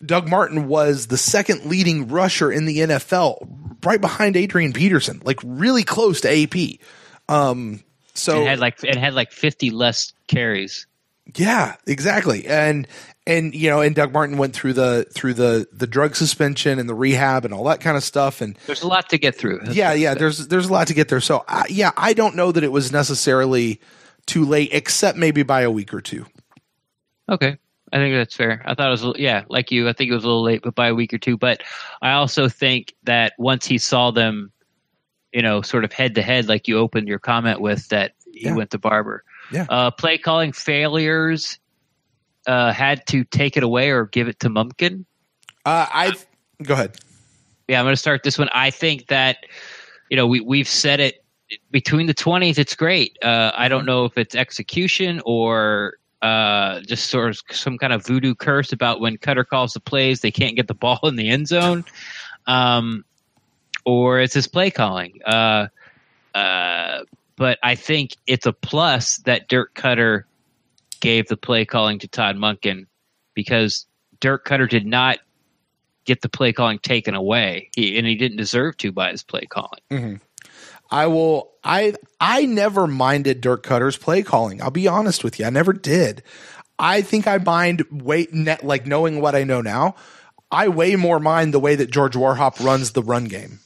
Doug Martin was the second leading rusher in the NFL, right behind Adrian Peterson, like really close to AP. So it had like 50 less carries. Yeah, exactly. And Doug Martin went through the drug suspension and the rehab and all that kind of stuff. And there's a lot to get through. There's a lot to get there. So I don't know that it was necessarily too late, except maybe by a week or two. Okay. I think that's fair. I thought it was, like you, I think it was a little late, but by a week or two. But I also think that once he saw them, sort of head to head, like you opened your comment with, that he went to Barber. Yeah. Play calling failures had to take it away or give it to Mumpkin. Go ahead. Yeah, I'm going to start this one. I think that, we've said it between the 20s. It's great. I don't know if it's execution or just sort of some kind of voodoo curse about when Cutter calls the plays, they can't get the ball in the end zone, or it's his play calling. But I think it's a plus that Dirk Cutter gave the play calling to Todd Monken, because Dirk Cutter did not get the play calling taken away. He didn't deserve to by his play calling. Mm-hmm. I never minded Dirk Cutter's play calling. I'll be honest with you. I never did. I think I mind like knowing what I know now. I way more mind the way that George Warhop runs the run game.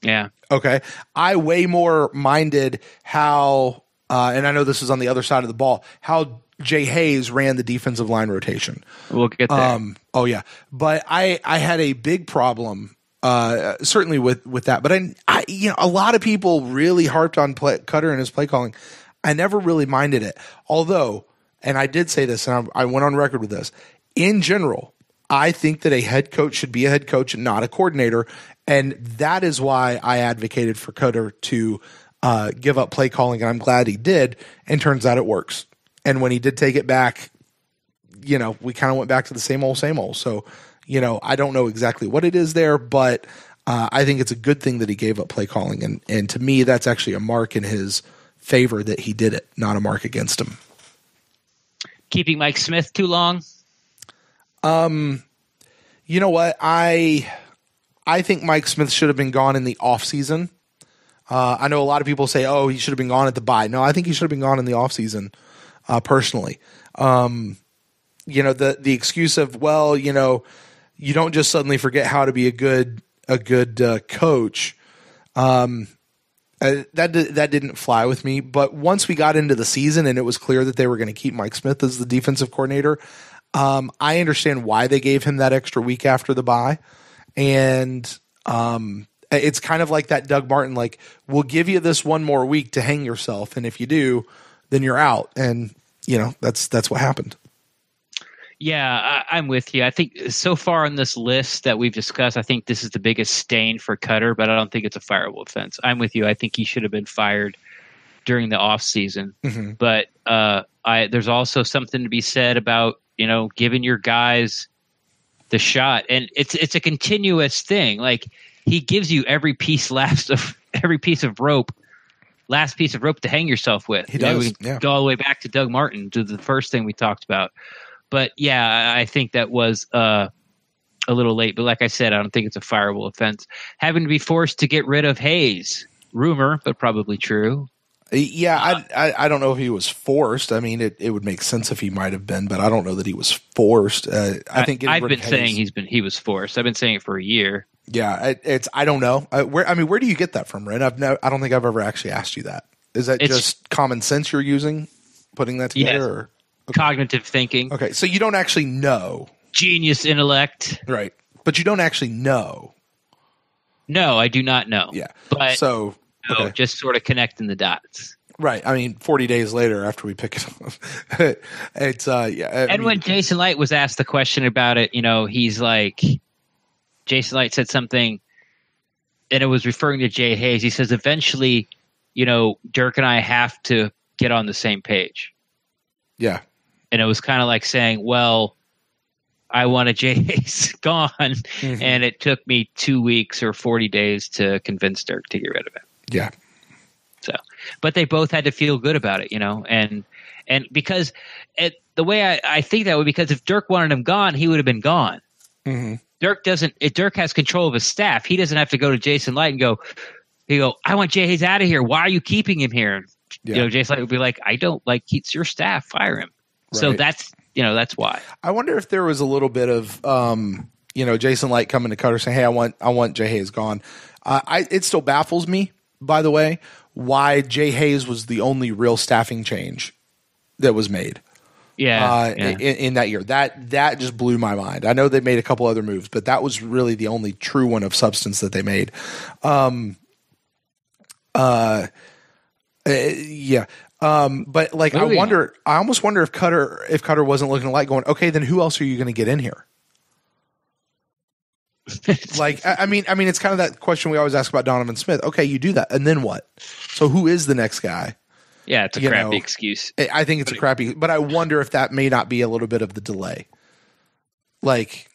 Yeah. Okay. I way more minded how, and I know this is on the other side of the ball, how Jay Hayes ran the defensive line rotation. We'll get there. Oh yeah. But I had a big problem, certainly with that. But a lot of people really harped on Cutter and his play calling. I never really minded it. Although, and I did say this, and I went on record with this, in general, I think that a head coach should be a head coach and not a coordinator. And that is why I advocated for Cutter to give up play calling. And I'm glad he did. And turns out it works. And when he did take it back, we kind of went back to the same old. So, I don't know exactly what it is there, but I think it's a good thing that he gave up play calling. And to me, that's actually a mark in his favor that he did it, not a mark against him. Keeping Mike Smith too long? You know what? I think Mike Smith should have been gone in the offseason. I know a lot of people say, oh, he should have been gone at the bye. No, I think he should have been gone in the offseason, personally. The excuse of, well, you don't just suddenly forget how to be a good coach. That didn't fly with me. But once we got into the season and it was clear that they were going to keep Mike Smith as the defensive coordinator, I understand why they gave him that extra week after the bye. And it's kind of like that Doug Martin, like, we'll give you this one more week to hang yourself. And if you do, then you're out. And, that's what happened. Yeah, I'm with you. I think so far on this list that we've discussed, I think this is the biggest stain for Cutter, but I don't think it's a fireable offense. I'm with you. I think he should have been fired during the off season. Mm-hmm. But there's also something to be said about, giving your guys the shot. And it's a continuous thing. Like, he gives you every piece of rope to hang yourself with. He does. Go all the way back to Doug Martin, to the first thing we talked about. But yeah, I think that was a little late. But like I said, I don't think it's a fireable offense. Having to be forced to get rid of Hayes, rumor, but probably true. Yeah, I don't know if he was forced. I mean, it would make sense if he might have been, but I don't know that he was forced. I think I've been saying he was forced. I've been saying it for a year. Yeah, I don't know. Where do you get that from, Ren? I don't think I've ever actually asked you that. Is that just common sense you're using, putting that together? Yes. Or? Okay. Cognitive thinking. Okay, so you don't actually know. Genius intellect. Right, but you don't actually know. No, I do not know. Yeah, but okay. Just sort of connecting the dots. Right. I mean, 40 days later after we pick it up, it's when Jason Light was asked the question about it, he's like, Jason Light said something, and it was referring to Jay Hayes. He says, eventually, Dirk and I have to get on the same page. Yeah. And it was kind of like saying, well, I wanted Jay Hayes gone, mm-hmm. and it took me 2 weeks or 40 days to convince Dirk to get rid of it. Yeah. So, but they both had to feel good about it, and because the way I think that way, because if Dirk wanted him gone, he would have been gone. Mm-hmm. Dirk has control of his staff. He doesn't have to go to Jason Light and go, I want Jay Hayes out of here. Why are you keeping him here? Yeah. Jason Light would be like, I don't like, he's your staff, fire him. Right. So that's why. I wonder if there was a little bit of, Jason Light coming to Cutter saying, hey, I want Jay Hayes gone. It still baffles me, by the way, why Jay Hayes was the only real staffing change that was made. Yeah, in that year. That just blew my mind. I know they made a couple other moves, but that was really the only true one of substance that they made. Yeah. But like, I almost wonder if Cutter wasn't looking like going, okay, then who else are you going to get in here? Like, I mean, it's kind of that question we always ask about Donovan Smith. Okay, you do that, and then what? So who is the next guy? Yeah, it's a crappy excuse. I think it's a crappy, but I wonder if that may not be a little bit of the delay. Like,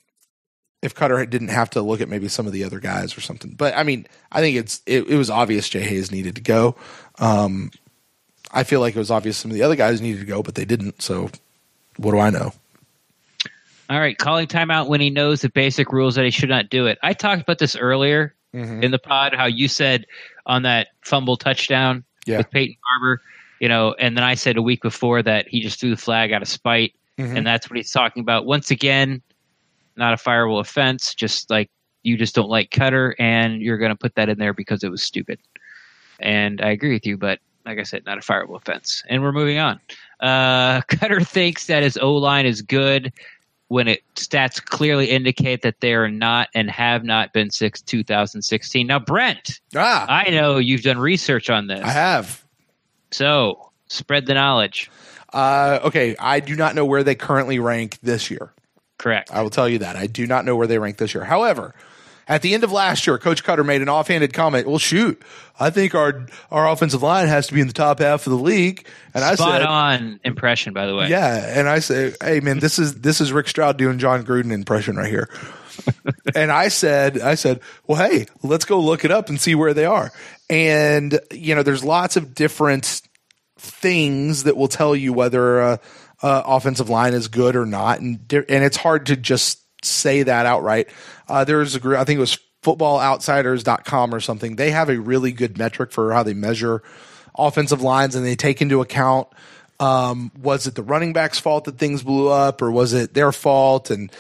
if Cutter didn't have to look at maybe some of the other guys or something. But I mean, I think it was obvious Jay Hayes needed to go. I feel like it was obvious some of the other guys needed to go, but they didn't. So what do I know? All right, calling timeout when he knows the basic rules that he should not do it. I talked about this earlier in the pod, how you said on that fumble touchdown with Peyton Barber, and then I said a week before that he just threw the flag out of spite, and that's what he's talking about. Once again, not a fireable offense, just like you just don't like Cutter, and you're going to put that in there because it was stupid. And I agree with you, but like I said, not a fireable offense. And we're moving on. Cutter thinks that his O-line is good when stats clearly indicate that they are not and have not been since 2016. Now, Brent, I know you've done research on this. I have. So, spread the knowledge. Okay, I do not know where they currently rank this year. Correct. I will tell you that. I do not know where they rank this year. However, at the end of last year, Coach Cutter made an offhanded comment. Well, shoot, I think our offensive line has to be in the top half of the league. And I said, spot on impression, by the way. Yeah, and I say, hey man, this is Rick Stroud doing John Gruden impression right here. And I said, well, hey, let's go look it up and see where they are. And there's lots of different things that will tell you whether offensive line is good or not, and it's hard to just say that outright. There's a group, I think it was footballoutsiders.com or something. They have a really good metric for how they measure offensive lines, and they take into account, was it the running back's fault that things blew up, or was it their fault? And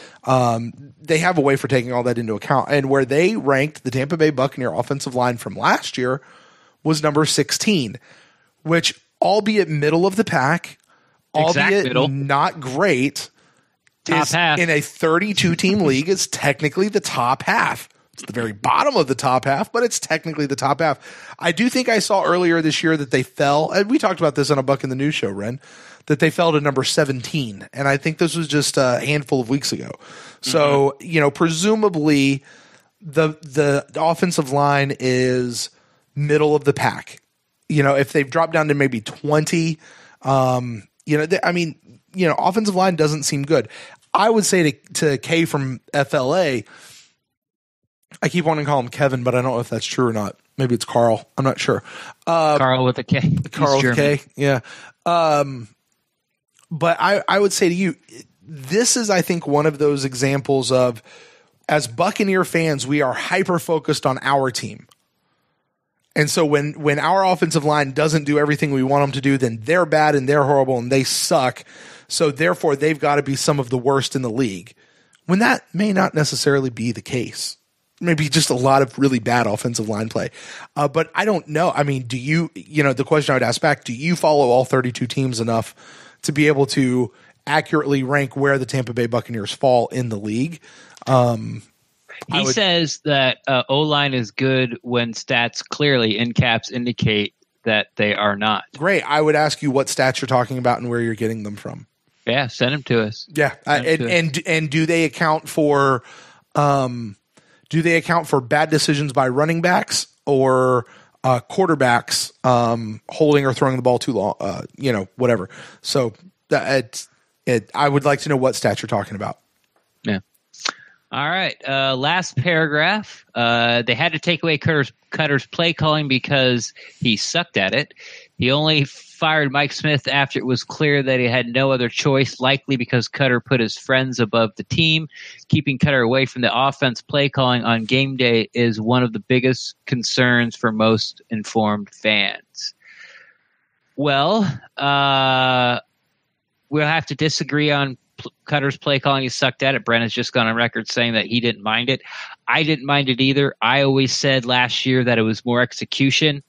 they have a way for taking all that into account. And where they ranked the Tampa Bay Buccaneer offensive line from last year was number 16, which, albeit middle of the pack, albeit middle, not great, top half in a 32-team league is technically the top half. It's the very bottom of the top half, but it's technically the top half. I do think I saw earlier this year that they fell, and we talked about this on a Buck in the News show, Ren, that they fell to number 17, and I think this was just a handful of weeks ago. So, presumably the offensive line is middle of the pack. If they've dropped down to maybe 20, offensive line doesn't seem good. I would say to K from FLA, I keep wanting to call him Kevin, but I don't know if that's true or not. Maybe it's Carl. I'm not sure. Carl with a K. Carl with a K, yeah. But I would say to you, this is, I think, one of those examples of, as Buccaneer fans, we are hyper-focused on our team. And so when our offensive line doesn't do everything we want them to do, then they're bad and they're horrible and they suck. So therefore, they've got to be some of the worst in the league, when that may not necessarily be the case. Maybe just a lot of really bad offensive line play. But I don't know. I mean, do you, the question I would ask back, do you follow all 32 teams enough to be able to accurately rank where the Tampa Bay Buccaneers fall in the league? He says that O-line is good when stats clearly in caps indicate that they are not. Great. I would ask you what stats you're talking about and where you're getting them from. Yeah, send them to us. Yeah, and do they account for bad decisions by running backs or quarterbacks holding or throwing the ball too long? Whatever. So I would like to know what stats you're talking about. Yeah. All right. Last paragraph. They had to take away Cutter's play calling because he sucked at it. He only fired Mike Smith after it was clear that he had no other choice, likely because Cutter put his friends above the team. Keeping Cutter away from the offense play calling on game day is one of the biggest concerns for most informed fans. Well, we'll have to disagree on Cutter's play calling. He sucked at it. Brent has just gone on record saying that he didn't mind it. I didn't mind it either. I always said last year that it was more execution.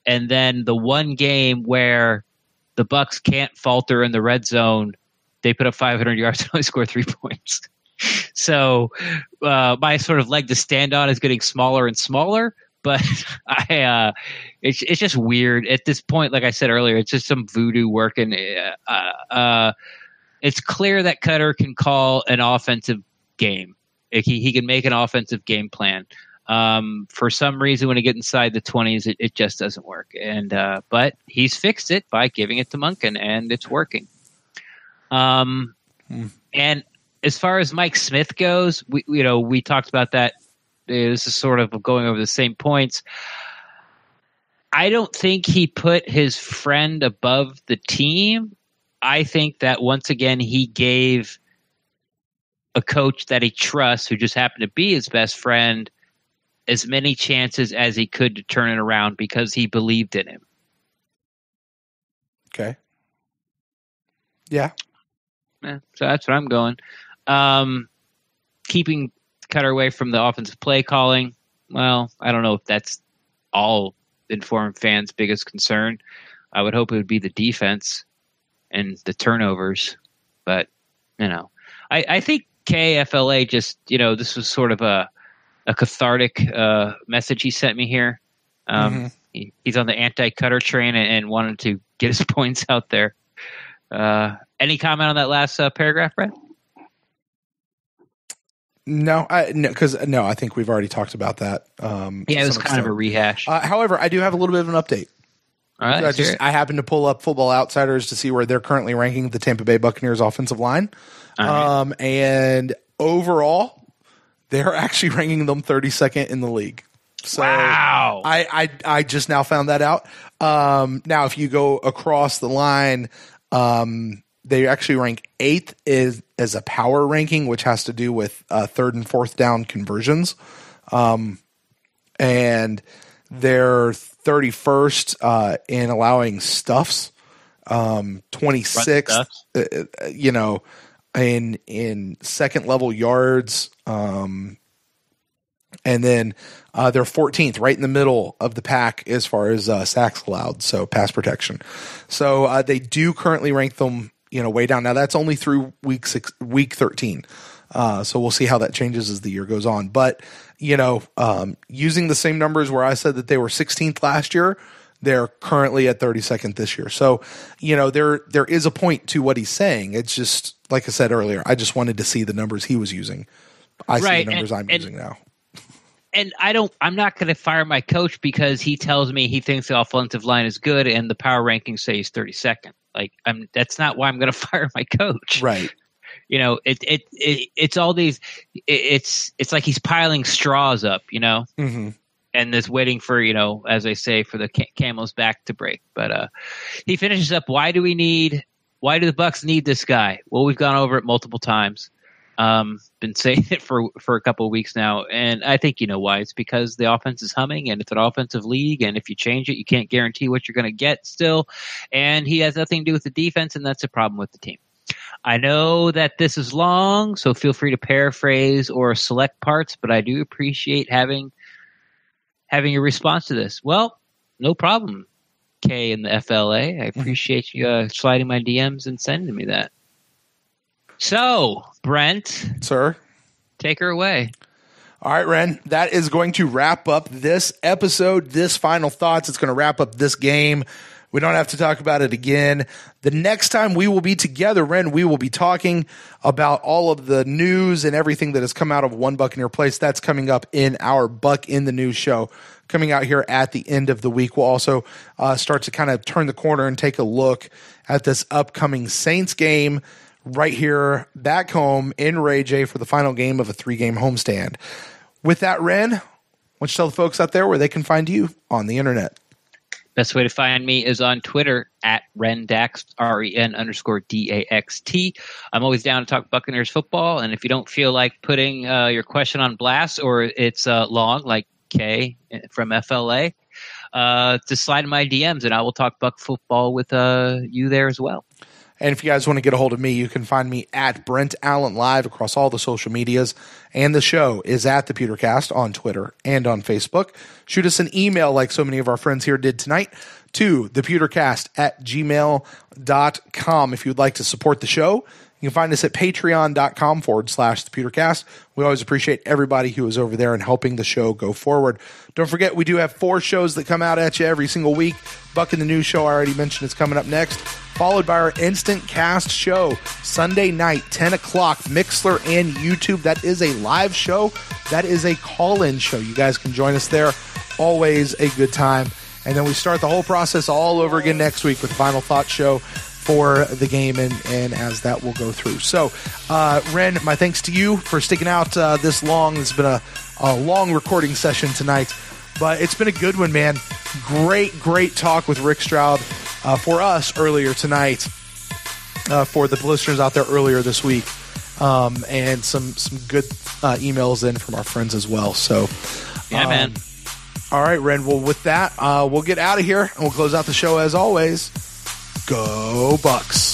And then the one game where the Bucs can't falter in the red zone, they put up 500 yards and only score 3 points. So my sort of leg to stand on is getting smaller and smaller. But it's just weird at this point. Like I said earlier, it's just some voodoo working. It's clear that Cutter can call an offensive game. He can make an offensive game plan. For some reason, when he gets inside the 20s, it just doesn't work. And but he's fixed it by giving it to Monken, and it's working. And as far as Mike Smith goes, we talked about that. This is sort of going over the same points. I don't think he put his friend above the team. I think that once again he gave a coach that he trusts, who just happened to be his best friend, as many chances as he could to turn it around because he believed in him. Okay. Yeah. So that's what I'm going. Keeping Cutter away from the offensive play calling. Well, I don't know if that's all informed fans' biggest concern. I would hope it would be the defense and the turnovers. But, I think KFLA just, this was sort of a cathartic message he sent me here. He's on the anti-Cutter train and wanted to get his points out there. Any comment on that last paragraph, Brett? No, I think we've already talked about that. It was kind of a rehash. However, I do have a little bit of an update. All right, I happened to pull up Football Outsiders to see where they're currently ranking the Tampa Bay Buccaneers offensive line. Right. And overall, they're actually ranking them 32nd in the league. So wow. I just now found that out. Now, if you go across the line, they actually rank 8th as a power ranking, which has to do with 3rd and 4th down conversions. And they're 31st in allowing stuffs, 26th, in second level yards. And then they're 14th, right in the middle of the pack as far as sacks allowed, so pass protection. So they do currently rank them, way down. Now that's only through week 13. So we'll see how that changes as the year goes on. But using the same numbers where I said that they were 16th last year, they're currently at 32nd this year. So there is a point to what he's saying. It's just like I said earlier. I just wanted to see the numbers he was using. I see the numbers I'm using now. And I'm not going to fire my coach because he tells me he thinks the offensive line is good and the power rankings say he's 32nd. That's not why I'm going to fire my coach. Right. It's all these, it's like he's piling straws up, Mm-hmm. and is waiting for, as they say, for the camel's back to break. But he finishes up. Why do the Bucs need this guy? Well, we've gone over it multiple times. Been saying it for a couple of weeks now, and I think you know why. It's because the offense is humming, and it's an offensive league, and if you change it, you can't guarantee what you're going to get still. And he has nothing to do with the defense, and that's a problem with the team. I know that this is long, so feel free to paraphrase or select parts, but I do appreciate having a response to this. Well, no problem, K in the FLA. I appreciate you sliding my DMs and sending me that. So, Brent. Sir? Take her away. All right, Ren. That is going to wrap up this episode, this final thoughts. It's going to wrap up this game. We don't have to talk about it again. The next time we will be together, Ren, we will be talking about all of the news and everything that has come out of One Buccaneer Place. That's coming up in our Buck in the News show coming out here at the end of the week. We'll also start to kind of turn the corner and take a look at this upcoming Saints game right here back home in Ray J for the final game of a 3-game homestand. With that, Ren, why don't you tell the folks out there where they can find you on the internet? Best way to find me is on Twitter at Rendaxt, REN_DAXT. I'm always down to talk Buccaneers football, and if you don't feel like putting your question on blast or it's long, like K from FLA, just slide in my DMs, and I will talk Buck football with you there as well. And if you guys want to get a hold of me, you can find me at Brent Allen Live across all the social medias. And the show is at The Pewtercast on Twitter and on Facebook. Shoot us an email like so many of our friends here did tonight to thepewtercast@gmail.com. If you'd like to support the show, you can find us at patreon.com/thepewtercast. We always appreciate everybody who is over there and helping the show go forward. Don't forget, we do have 4 shows that come out at you every single week. Buck in the News show, I already mentioned, is coming up next, followed by our Instant Cast show, Sunday night, 10 o'clock, Mixler and YouTube. That is a live show. That is a call-in show. You guys can join us there. Always a good time. And then we start the whole process all over again next week with the Final Thought show for the game, and as that will go through. So, Ren, my thanks to you for sticking out this long. It's been a long recording session tonight, but it's been a good one, man. Great talk with Rick Stroud for us earlier tonight, for the listeners out there earlier this week, and some good emails in from our friends as well. So, yeah, man. All right, Ren. Well, with that, we'll get out of here, and we'll close out the show as always. Go Bucks.